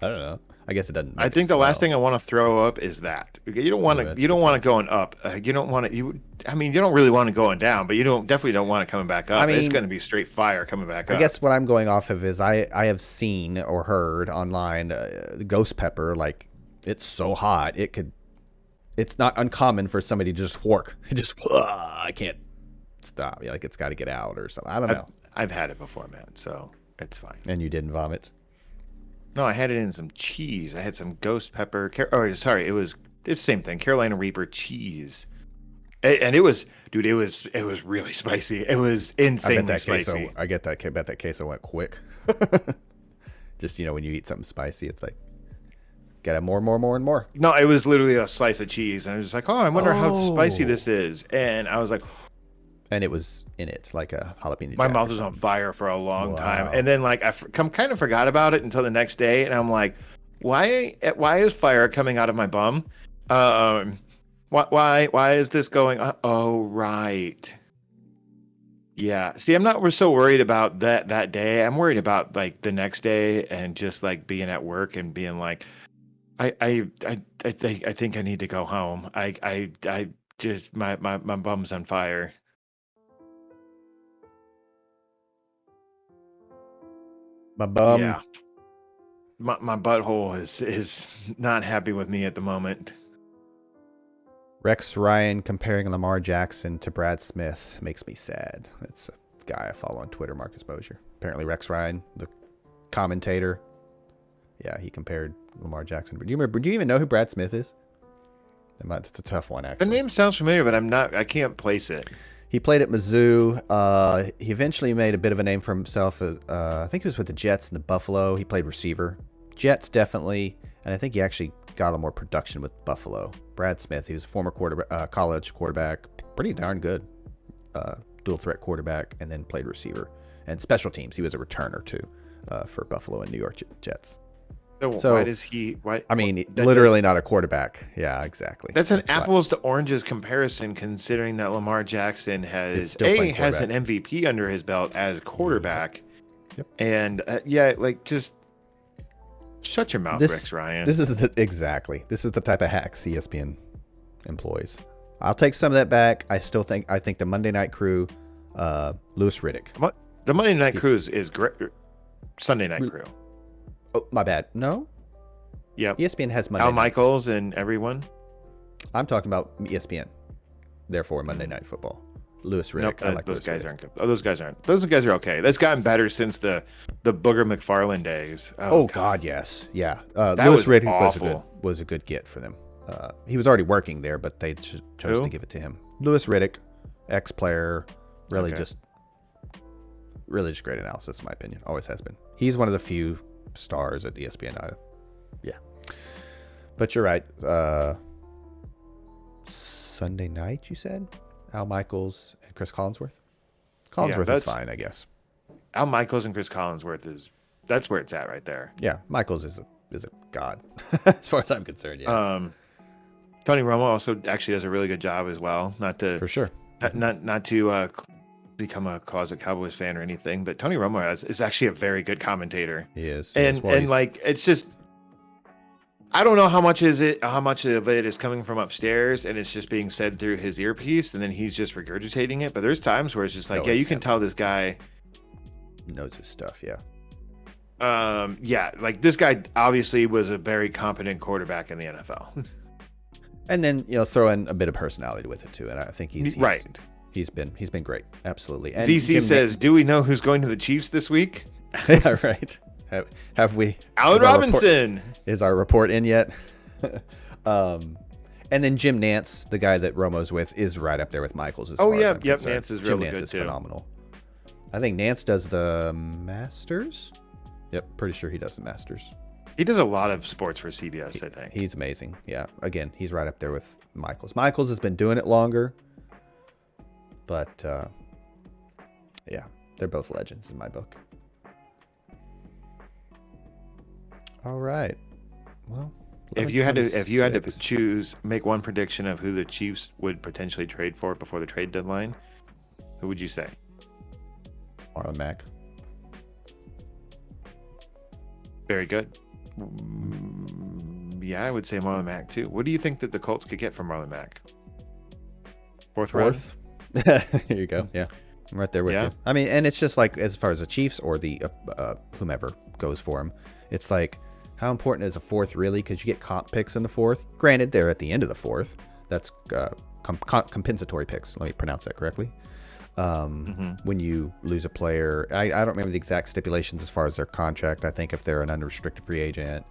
I don't know. I guess it doesn't. I think the last thing I want to throw up is that. You don't want to. You don't want it going up. You don't want it. You don't really want it going down, but definitely don't want it coming back up. I mean, it's going to be straight fire coming back up. I guess what I'm going off of is I have seen or heard online the ghost pepper, like it's so hot it's not uncommon for somebody to just work. I can't stop. Like it's got to get out or something. I don't know. I've had it before, man. So it's fine. And you didn't vomit. No, I had it in some cheese. I had some ghost pepper. It's the same thing. Carolina Reaper cheese, and it was really spicy. It was insanely spicy. I bet that queso went quick. Just when you eat something spicy, it's like gotta more and more. No, it was literally a slice of cheese, and I was just like, oh, I wonder how spicy this is, and I was like. And it was in it like a jalapeno. My mouth was on fire for a long time, and then like I kind of forgot about it until the next day, and I'm like, why is fire coming out of my bum? Why is this going? Oh right, yeah. See, I'm not so worried about that day. I'm worried about like the next day and just like being at work and being like, I think I need to go home. I just my bum's on fire. My bum. Yeah. My butthole is not happy with me at the moment. Rex Ryan comparing Lamar Jackson to Brad Smith makes me sad. It's a guy I follow on Twitter, Marcus Mosier. Apparently Rex Ryan, the commentator. Yeah, he compared Lamar Jackson. Do you even know who Brad Smith is? That's a tough one, actually. The name sounds familiar, but I can't place it. He played at Mizzou. He eventually made a bit of a name for himself. I think he was with the Jets and the Buffalo. He played receiver. Jets, definitely. And I think he actually got a little more production with Buffalo. Brad Smith, he was a former college quarterback. Pretty darn good dual threat quarterback, and then played receiver. And special teams, he was a returner, too, for Buffalo and New York Jets. So why does he? Literally not a quarterback. Yeah, exactly. That's an apples to oranges comparison, considering that Lamar Jackson has an MVP under his belt as quarterback. Yep. And just shut your mouth, Rex Ryan. This is the type of hacks ESPN employs. I'll take some of that back. I think the Monday Night Crew, Louis Riddick. The Monday Night Crew is great. Sunday Night Crew. Oh, my bad. No? Yep. ESPN has Monday Al nights. Michaels and everyone. I'm talking about ESPN. Therefore, Monday Night Football. Louis Riddick. Nope, I like those Louis guys Riddick. aren't good. Oh, those guys aren't. Those guys are okay. That's gotten better since the Booger McFarland days. Oh God, yes, yeah. That Louis was Riddick awful. was a good get for them. He was already working there, but they chose Who? to give it to him. Louis Riddick, ex-player, really Okay. just great analysis in my opinion. Always has been. He's one of the few stars at ESPN. Yeah, but you're right. Sunday night, you said? Al Michaels and Chris Collinsworth? Collinsworth is fine, I guess. Al Michaels and Chris Collinsworth that's where it's at right there. Yeah, Michaels is a god as far as I'm concerned. Yeah. Tony Romo also actually does a really good job as well. Not to For sure. Not to become a closet Cowboys fan or anything, but Tony Romo is actually a very good commentator. He is. And like it's just I don't know how much of it is coming from upstairs and it's just being said through his earpiece and then he's just regurgitating it. But there's times where it's just like, you can tell this guy knows his stuff. Yeah. Like this guy obviously was a very competent quarterback in the NFL. And then, throw in a bit of personality with it too. And I think he's right. He's been great. Absolutely. And ZC says, do we know who's going to the Chiefs this week? Yeah, right. Have we? Allen Robinson. Is our report in yet? And then Jim Nance, the guy that Romo's with, is right up there with Michaels. Yep. Nance is really good Nance is too. Phenomenal. I think Nance does the Masters. Yep, pretty sure he does the Masters. He does a lot of sports for CBS, I think. He's amazing. Yeah. Again, he's right up there with Michaels. Michaels has been doing it longer, but yeah, they're both legends in my book. All right. Well, if you had to make one prediction of who the Chiefs would potentially trade for before the trade deadline, who would you say? Marlon Mack. Very good. Yeah, I would say Marlon Mack too. What do you think that the Colts could get from Marlon Mack? Fourth round? Here you go. Yeah, I'm right there with you. I mean, and it's just like as far as the Chiefs or the whomever goes for him, it's like how important is a fourth really? Because you get comp picks in the fourth. Granted, they're at the end of the fourth. That's compensatory picks. Let me pronounce that correctly. When you lose a player, I don't remember the exact stipulations as far as their contract. I think if they're an unrestricted free agent,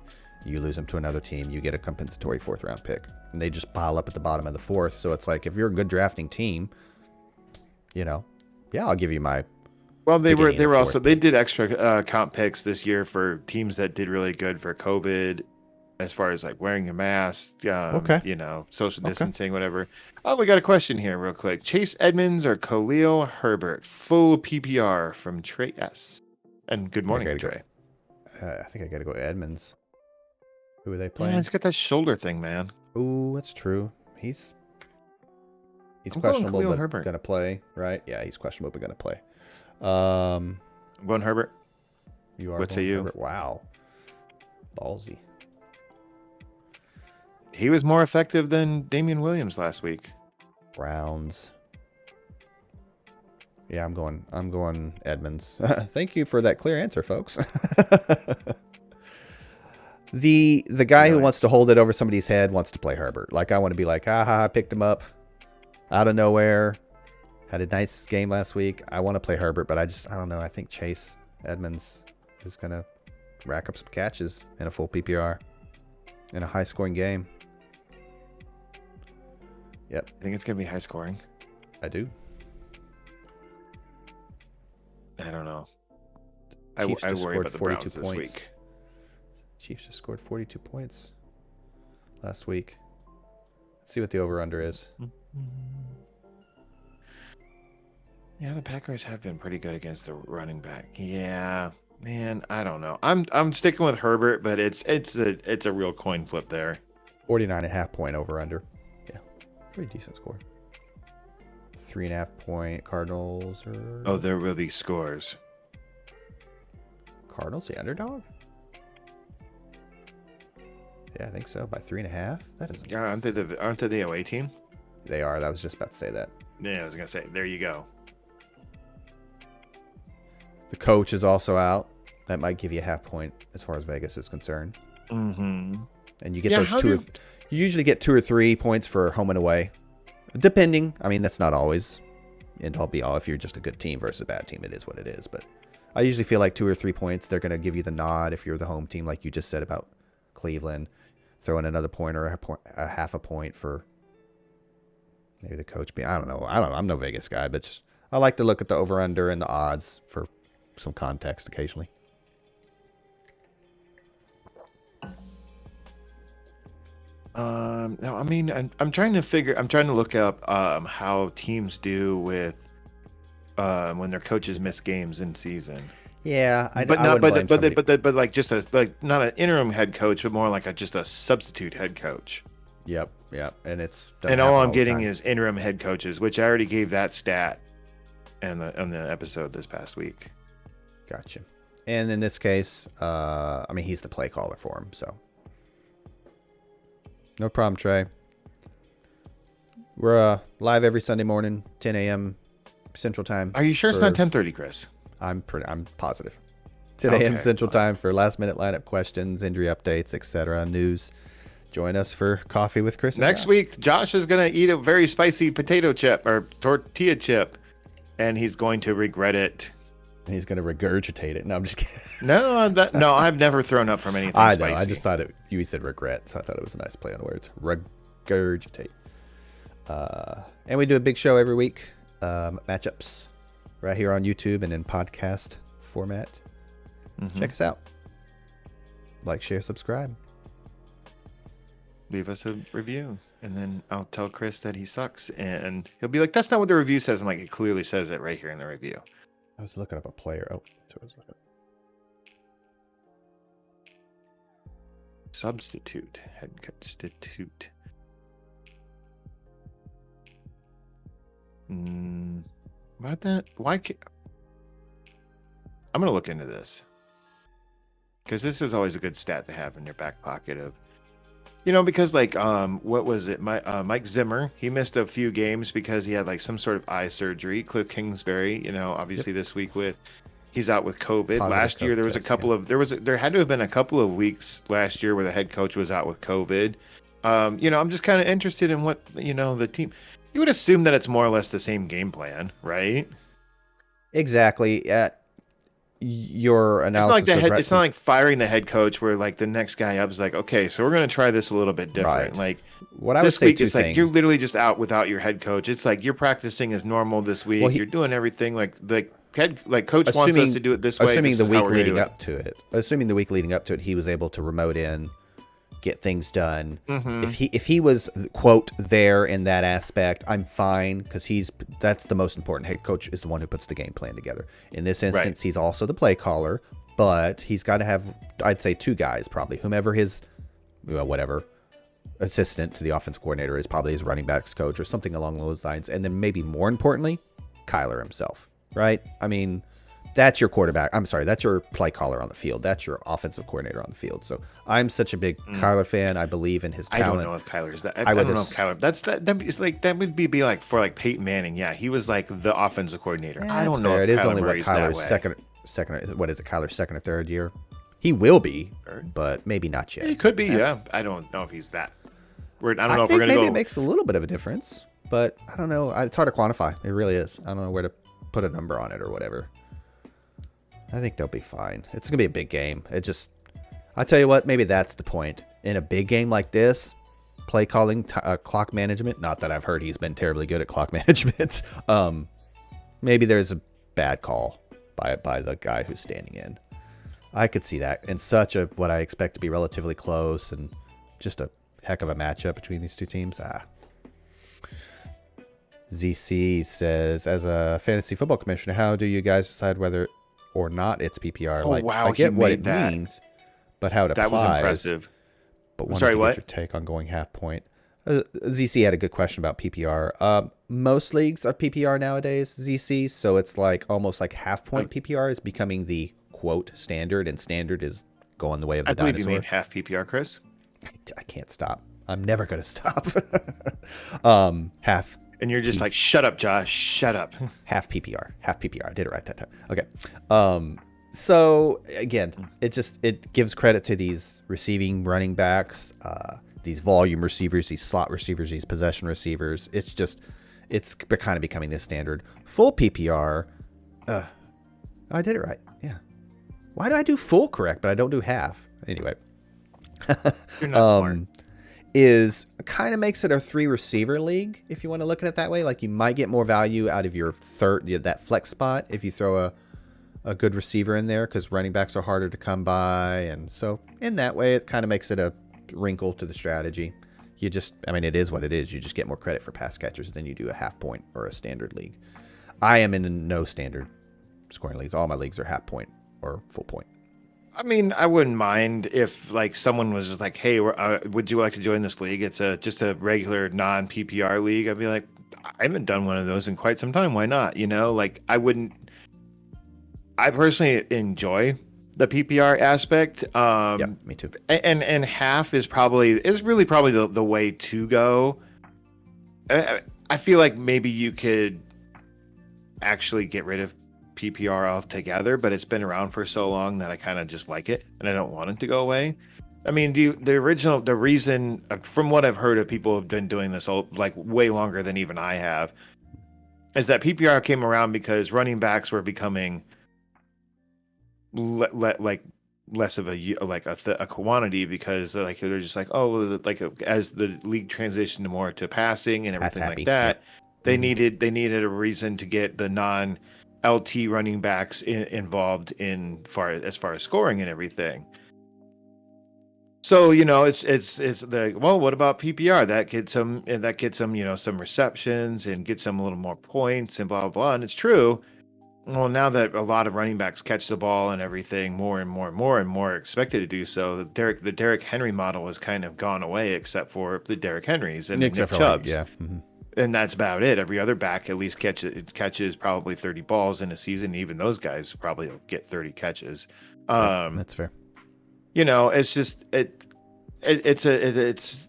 you lose them to another team, you get a compensatory fourth round pick, and they just pile up at the bottom of the fourth. So it's like if you're a good drafting team, I'll give you my. Well, they did extra comp picks this year for teams that did really good for COVID. As far as like wearing a mask, social distancing, whatever. Oh, we got a question here real quick. Chase Edmonds or Khalil Herbert? Full PPR from Trey S. And good morning, Trey. I think I got to go Edmonds. Who are they playing? Yeah, he's got that shoulder thing, man. Ooh, that's true. He's questionable, but going to play, right? Yeah, he's questionable, but going to play. Going Herbert. You are. What say you? Herbert. Wow. Ballsy. He was more effective than Damian Williams last week. Browns. Yeah, I'm going Edmonds. Thank you for that clear answer, folks. The guy who wants to hold it over somebody's head wants to play Herbert. Like I want to be like, I picked him up out of nowhere. Had a nice game last week. I want to play Herbert, but I don't know. I think Chase Edmonds is gonna rack up some catches in a full PPR in a high scoring game. Yep. I think it's going to be high scoring. I do. I don't know. I worry about the Browns this week. Chiefs just scored 42 points last week. Let's see what the over-under is. Yeah, the Packers have been pretty good against the running back. Yeah, man, I don't know. I'm sticking with Herbert, but it's a real coin flip there. 49.5 point over-under. Pretty decent score. 3.5 point Cardinals or. Oh, there will be scores. Cardinals, the underdog? Yeah, I think so. By 3.5. That is. Yeah, aren't they the away team? They are. I was just about to say that. Yeah, I was gonna say. There you go. The coach is also out. That might give you a half point as far as Vegas is concerned. Mm-hmm. And you get you usually get 2 or 3 points for home and away, depending. I mean, that's not always end all be all. If you're just a good team versus a bad team, it is what it is. But I usually feel like 2 or 3 points, they're going to give you the nod if you're the home team, like you just said about Cleveland. Throw in another point or a half a point for maybe the coach. I don't know. I'm no Vegas guy, but I like to look at the over-under and the odds for some context occasionally. No, I mean, I'm trying to look up how teams do with when their coaches miss games in season. Yeah, but like just not an interim head coach, but more like just a substitute head coach. Yep, and all I'm getting is interim head coaches, which I already gave that stat on the episode this past week. Gotcha. And in this case, I mean, he's the play caller for him, so no problem, Trey. We're live every Sunday morning, 10 a.m. Central Time. Are you sure it's not 10:30, Chris? I'm positive. 10 a.m. Central Time for last-minute lineup questions, injury updates, etc., news. Join us for Coffee with Chris. Next week, Josh is going to eat a very spicy potato chip or tortilla chip, and he's going to regret it. And he's going to regurgitate it. No, I'm just kidding. No, I've never thrown up from anything spicy. I know. I just thought you said regret, so I thought it was a nice play on words. Regurgitate. And we do a big show every week. Matchups right here on YouTube and in podcast format. Mm-hmm. Check us out. Like, share, subscribe. Leave us a review, and then I'll tell Chris that he sucks, and he'll be like, "That's not what the review says." I'm like, "It clearly says it right here in the review." I was looking up a player. Oh, that's what I was looking up. Substitute. Head substitute. About that? Why can't... I'm going to look into this. Because this is always a good stat to have in your back pocket of... because like, what was it? Mike Zimmer, he missed a few games because he had like some sort of eye surgery. Cliff Kingsbury, obviously this week he's out with COVID. Positive last year, there was a couple of, there had to have been a couple of weeks last year where the head coach was out with COVID. I'm just kind of interested in what, the team, you would assume that it's more or less the same game plan, right? Exactly. Your analysis. It's not like firing the head coach where like the next guy up is like, okay, so we're going to try this a little bit different. Right. Like what I would say, week, it's like you're literally just out without your head coach. It's like you're practicing as normal this week. Well, you're doing everything like coach wants us to do it this way. Assuming the week leading up to it, he was able to remote in, get things done. Mm-hmm. If he was, quote, there in that aspect, I'm fine, because that's the most important. Head coach is the one who puts the game plan together. In this instance, He's also the play caller, but he's got to have, I'd say, 2 guys probably, whomever his whatever assistant to the offensive coordinator is, probably his running backs coach or something along those lines, and then maybe more importantly, Kyler himself, right? I mean, that's your quarterback. I'm sorry, that's your play caller on the field. That's your offensive coordinator on the field. So I'm such a big Kyler fan. I believe in his talent. I don't know if Kyler's that. I don't know if Kyler. That would be like for like Peyton Manning. Yeah, he was like the offensive coordinator. Yeah, I don't know. It is only what Kyler's second. What is it? Kyler's second or third year. He will be, but maybe not yet. He could be. Yeah, I don't know if he's that. I don't know if we're gonna maybe go. It makes a little bit of a difference, but I don't know. It's hard to quantify. It really is. I don't know where to put a number on it or whatever. I think they'll be fine. It's going to be a big game. I tell you what, maybe that's the point. In a big game like this, play calling, clock management, not that I've heard he's been terribly good at clock management. Maybe there's a bad call by the guy who's standing in. I could see that in such a, what I expect to be relatively close and just a heck of a matchup between these two teams. ZC says, as a fantasy football commissioner, how do you guys decide whether or not it's PPR? Oh, wow, I get what it means, but how it applies. That was impressive. But wanted to get your take on going half point. ZC had a good question about PPR. Most leagues are PPR nowadays, ZC, so it's like almost like half point PPR is becoming the quote standard, and standard is going the way of the dinosaur. I believe you mean half PPR, Chris. I can't stop. I'm never going to stop. Half. And you're just like, shut up, Josh. Shut up. Half PPR. I did it right that time. Okay. So again, it gives credit to these receiving running backs, these volume receivers, these slot receivers, these possession receivers. It's kind of becoming the standard. Full PPR, I did it right. Yeah. Why do I do full correct, but I don't do half? Anyway, You're not smart. Is kind of makes it a 3 receiver league if you want to look at it that way. Like you might get more value out of your that flex spot if you throw a good receiver in there, because running backs are harder to come by, and so in that way it kind of makes it a wrinkle to the strategy. It is what it is. You just get more credit for pass catchers than you do a half point or a standard league. I am in no standard scoring leagues. All my leagues are half point or full point. I mean, I wouldn't mind if like someone was just like, "Hey, would you like to join this league? It's just a regular non-PPR league." I'd be like, "I haven't done one of those in quite some time. Why not?" Like I wouldn't. I personally enjoy the PPR aspect. Yeah, me too. And half is really probably the way to go. I feel like maybe you could actually get rid of PPR altogether, but it's been around for so long that I kind of just like it and I don't want it to go away. I mean, the reason, from what I've heard of people who've been doing this like way longer than even I have, is that PPR came around because running backs were becoming less of a quantity, because like they're just like, oh, like as the league transitioned more to passing and everything like that, they needed a reason to get the non-LT running backs involved as far as scoring and everything. So it's the, well, what about PPR? That gets them some receptions and gets them a little more points and blah blah blah. And it's true. Well, now that a lot of running backs catch the ball and everything more and more and more and more expected to do so, the Derrick Henry model has kind of gone away, except for the Derrick Henrys and Nick Chubbs. Yeah. Mm-hmm. And that's about it. Every other back at least catches probably 30 balls in a season. Even those guys probably get 30 catches. That's fair. It's just it's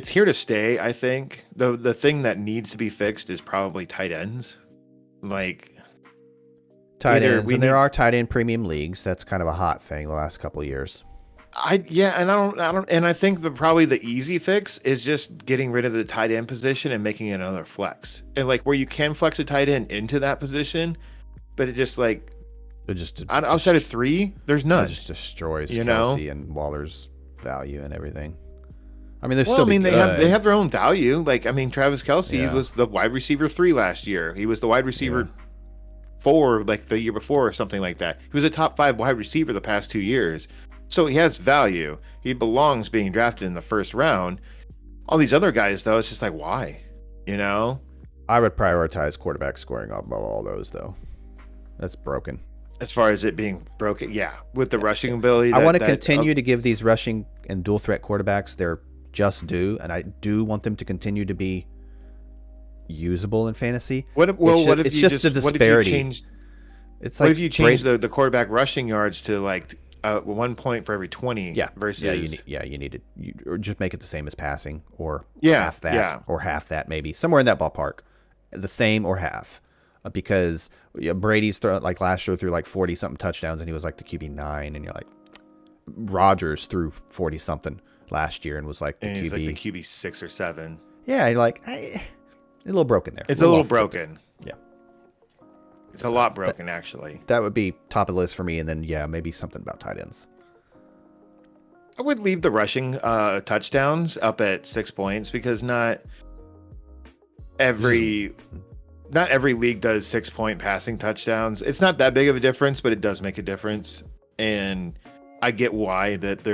here to stay. I think the thing that needs to be fixed is probably tight ends. Like tight ends, and there are tight end premium leagues. That's kind of a hot thing the last couple of years. I think probably the easy fix is just getting rid of the tight end position and making it another flex, and like where you can flex a tight end into that position, but it just like outside of 3, there's none. It just destroys Kelsey and Waller's value and everything. I mean, they have their own value. Like, I mean, Travis Kelsey was the wide receiver 3 last year. He was the wide receiver 4 like the year before or something like that. He was a top 5 wide receiver the past 2 years. So he has value. He belongs being drafted in the first round. All these other guys, though, it's just like, why? I would prioritize quarterback scoring above all those, though. That's broken. As far as it being broken, yeah. With the rushing ability. I want to continue to give these rushing and dual threat quarterbacks their just due, and I do want them to continue to be usable in fantasy. What if you change the quarterback rushing yards to like 1 point for every 20? Yeah. Versus you need it. Or just make it the same as passing, or half that, maybe somewhere in that ballpark, the same or half, because Brady's like last year threw like 40 something touchdowns and he was like the QB9, and you're like, Rodgers threw 40 something last year and was like the QB. He's like the QB 6 or 7. Yeah, you're like, a little broken there. It's a little broken. Yeah. It's a lot broken, actually. That would be top of the list for me, and then, maybe something about tight ends. I would leave the rushing touchdowns up at 6 points, because not every league does 6-point passing touchdowns. It's not that big of a difference, but it does make a difference. And I get why that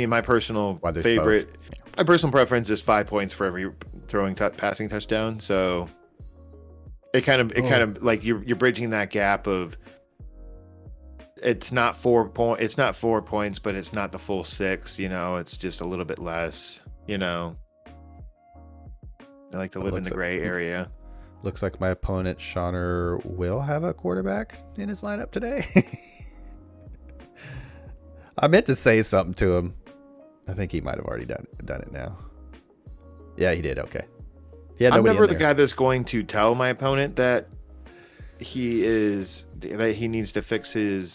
my personal favorite, my personal preference is 5 points for every passing touchdown. So it kind of like you're bridging that gap of, it's not 4 points, but it's not the full 6, it's just a little bit less, I like to live in the gray area. Looks like my opponent Shauner will have a quarterback in his lineup today. I meant to say something to him. I think he might have already done it now. Yeah, he did. Okay. I'm never the guy that's going to tell my opponent that he needs to fix his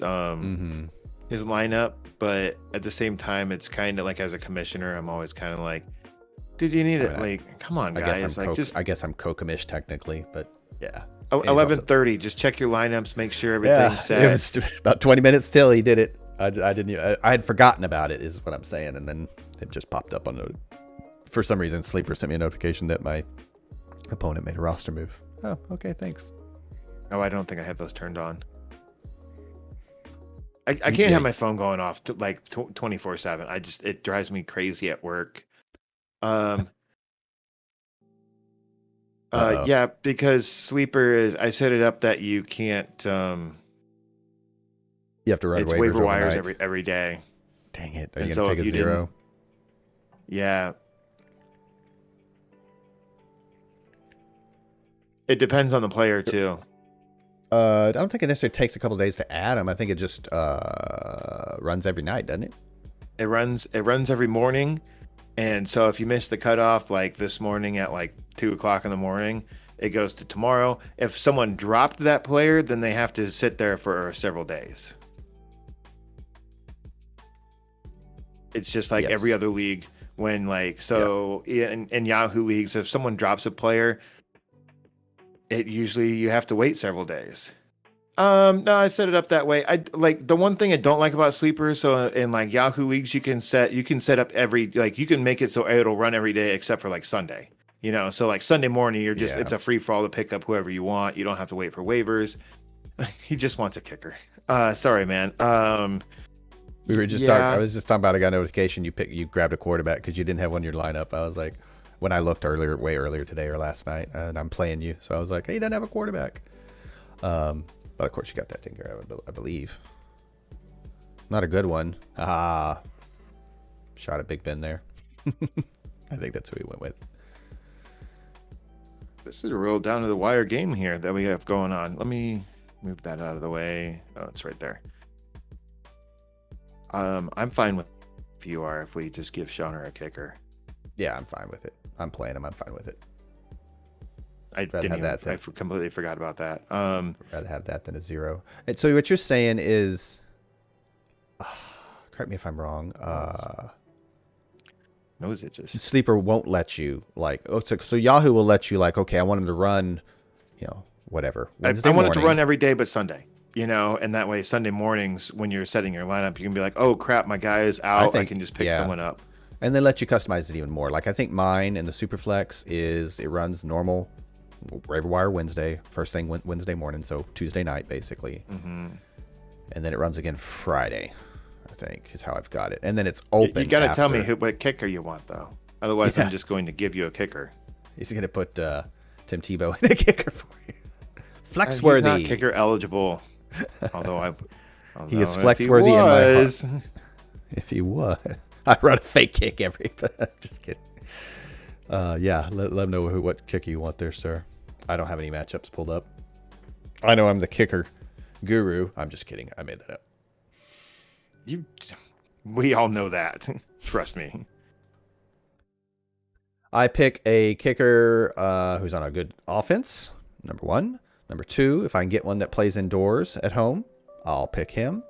his lineup, but at the same time, it's kind of like as a commissioner, I'm always kind of like, dude, you need it. Like, come on, guys. I guess I'm co-commish technically, but yeah. 11:30. Just check your lineups, make sure everything's set. It was about 20 minutes till he did it. I had forgotten about it, is what I'm saying, and then it just popped up on for some reason. Sleeper sent me a notification that my opponent made a roster move. Oh, okay, thanks. Oh, I don't think I have those turned on. I can't have my phone going off to like 24/7. It drives me crazy at work. Yeah, because Sleeper is, I set it up that you can't you have to run it's waiver wires every day. Dang it. Are you gonna take a 0? Yeah. It depends on the player too. I don't think it necessarily takes a couple of days to add them. I think it just runs every night, doesn't it? It runs every morning. And so if you miss the cutoff, like this morning at like 2:00 in the morning, it goes to tomorrow. If someone dropped that player, then they have to sit there for several days. It's just like every other league when like, so in Yahoo leagues, if someone drops a player, it usually you have to wait several days. No, I set it up that way. I like the one thing I don't like about Sleeper. So in like Yahoo leagues, you can set up every, like you can make it so it'll run every day except for like Sunday. You know, so like Sunday morning, you're just it's a free for all to pick up whoever you want. You don't have to wait for waivers. He just wants a kicker. Sorry, man. We were just talking. I was just talking about. I got a notification. You grabbed a quarterback because you didn't have one in your lineup. I was like, when I looked way earlier today or last night, and I'm playing you, so I was like, hey, he doesn't have a quarterback. But of course, you got that taken care of, I believe. Not a good one. Shot at Big Ben there. I think that's who he went with. This is a real down to the wire game here that we have going on. Let me move that out of the way. Oh, it's right there. I'm fine with if you are, if we just give Shauner a kicker. Yeah, I'm fine with it. I'm playing him. I'm fine with it. I completely forgot about that. I'd rather have that than a 0. And so what you're saying is, correct me if I'm wrong. No, is it just Sleeper won't let you like? Oh, so Yahoo will let you like? Okay, I want him to run, whatever. I want it to run every day, but Sunday. And that way Sunday mornings when you're setting your lineup, you can be like, oh crap, my guy is out. I can just pick someone up. And they let you customize it even more. Like I think mine and the Superflex is it runs normal. Waiver wire Wednesday, first thing Wednesday morning, so Tuesday night basically, and then it runs again Friday. I think is how I've got it, and then it's open. You got to tell me what kicker you want though, otherwise I'm just going to give you a kicker. He's going to put Tim Tebow in a kicker for you. Flexworthy, he's not kicker eligible. Although he is flexworthy in my heart. If he was, I run a fake kick just kidding. Let them know what kicker you want there, sir. I don't have any matchups pulled up. I know I'm the kicker guru. I'm just kidding. I made that up. We all know that. Trust me. I pick a kicker who's on a good offense, number 1. Number 2, if I can get one that plays indoors at home, I'll pick him.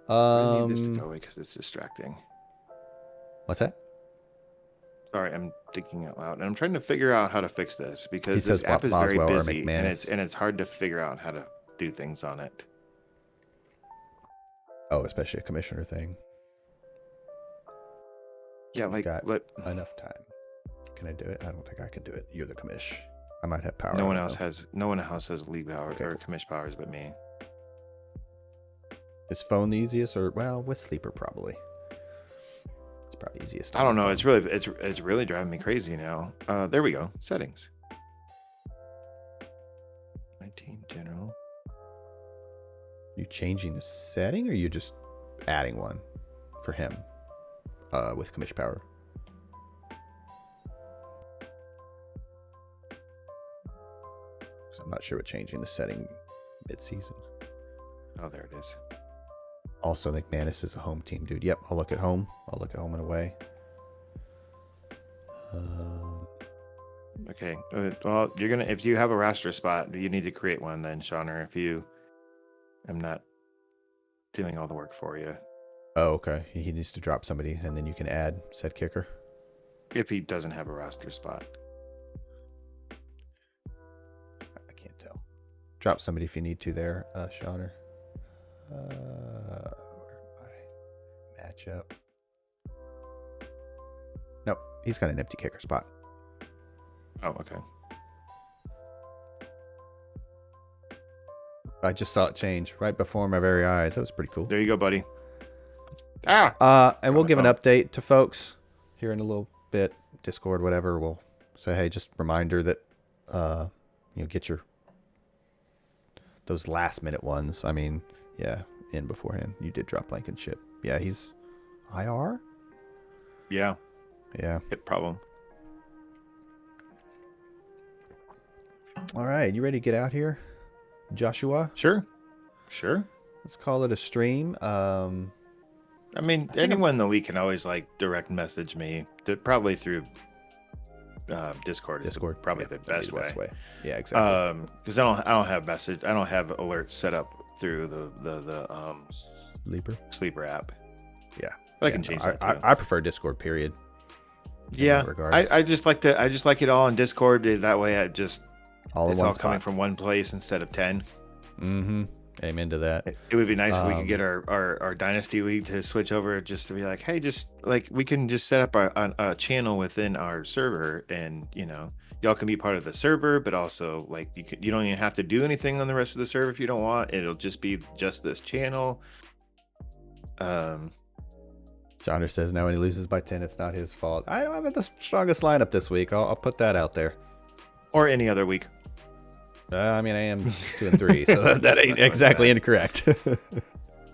I need this to go away because it's distracting. What's that? Sorry, I'm thinking out loud, and I'm trying to figure out how to fix this because this app is very busy, and it's hard to figure out how to do things on it. Oh, especially a commissioner thing. Yeah, like enough time. Can I do it? I don't think I can do it. You're the commish. I might have power. No one else has league power or commish powers but me. Is phone the easiest, or with Sleeper probably? Probably easiest. I don't know. It's really driving me crazy now. There we go. Settings. My team general. You changing the setting, or you just adding one for him with commission power? So I'm not sure what changing the setting mid-season. Oh, there it is. Also, McManus is a home team, dude. Yep, I'll look at home. I'll look at home and away. Okay. Well, if you have a roster spot, you need to create one then, Shauner. I'm not doing all the work for you. Oh, okay. He needs to drop somebody, and then you can add said kicker. If he doesn't have a roster spot. I can't tell. Drop somebody if you need to there, Shauner. Matchup. Nope, he's got an empty kicker spot. Oh, okay. I just saw it change right before my very eyes. That was pretty cool. There you go, buddy. And we'll give an update to folks here in a little bit. Discord, whatever. We'll say, hey, just reminder that get those last minute ones. I mean, yeah, in beforehand. You did drop Blankenship. Yeah, he's IR. Yeah. Yeah. Hit problem. All right, you ready to get out here, Joshua? Sure. Let's call it a stream. I mean, anyone in the league can always direct message me, probably through Discord. Discord, probably the best way. Yeah, exactly. Because I don't have alerts set up through the Sleeper app. Yeah, but I can change that too. I prefer Discord. Period. Yeah, I just like it all in Discord. That way, it's all coming from one place instead of 10. Mm-hmm. Amen to that. It would be nice if we could get our Dynasty League to switch over, just to be like, hey, just we can just set up a channel within our server, and y'all can be part of the server, but also you don't even have to do anything on the rest of the server if you don't want. It'll just be this channel. Johnner says now when he loses by 10, it's not his fault. I don't have the strongest lineup this week. I'll put that out there. Or any other week. I mean, I am 2-3, so that ain't exactly incorrect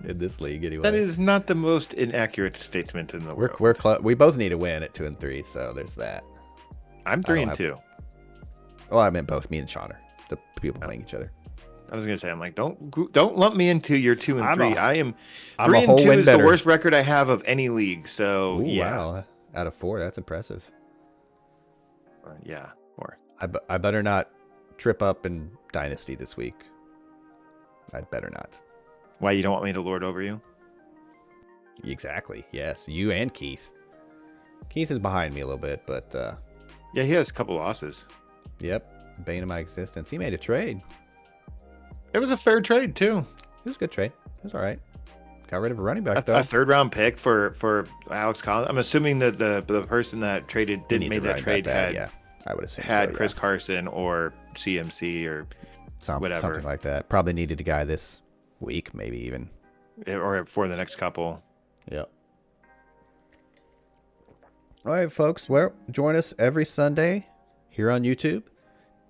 in this league anyway. That is not the most inaccurate statement in the world. We both need to win at 2-3, so there's that. I'm 3-2. Well, I meant both me and Shauner, the people playing each other. I was gonna say, I'm like, don't lump me into your 2-3. I am 3-2 is the worst record I have of any league. So ooh, yeah, wow. Out of 4, that's impressive. Yeah, 4. I better not trip up in Dynasty this week. I'd better not. Why, you don't want me to lord over you? Exactly. Yes, you and Keith. Keith is behind me a little bit, but yeah, he has a couple losses. Yep, bane of my existence. He made a trade. It was a fair trade too. It was a good trade. It was all right. Got rid of a running back though. A 3rd round pick for Alex Collins. I'm assuming that the person that didn't make that trade I would assume had Chris Carson or CMC or whatever, something like that. Probably needed a guy this week, maybe even, or for the next couple. Yep. All right, folks. Well, join us every Sunday here on YouTube,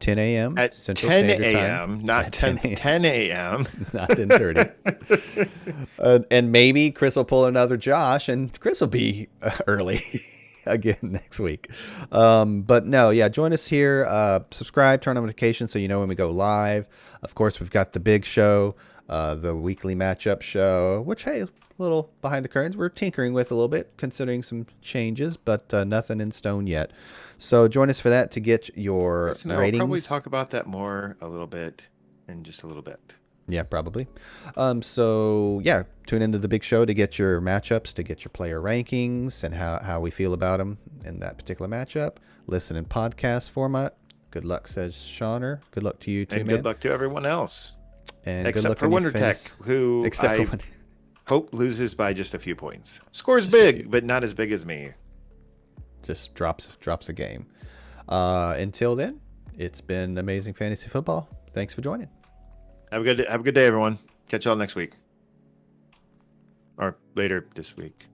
10 a.m. at Central 10 Standard a.m. Time. Not 10 a.m. Not 10:30. And maybe Chris will pull another Josh, and Chris will be early again next week. But no, yeah, join us here. Subscribe, turn on notifications so you know when we go live. Of course, we've got the big show, the weekly matchup show, which, hey, a little behind the curtains. We're tinkering with a little bit, considering some changes, but nothing in stone yet. So join us for that to get your ratings. We'll probably talk about that more a little bit in just a little bit. Yeah, probably. So yeah, tune into the big show to get your matchups, to get your player rankings and how we feel about them in that particular matchup. Listen in podcast format. Good luck, says Shauner. Good luck to you too, and man. Good luck to everyone else. And except for Wonder Tech, who hope loses by just a few points. Scores just big, but not as big as me. Just drops a game. Until then, it's been amazing fantasy football. Thanks for joining. Have a good day, everyone. Catch y'all next week. Or later this week.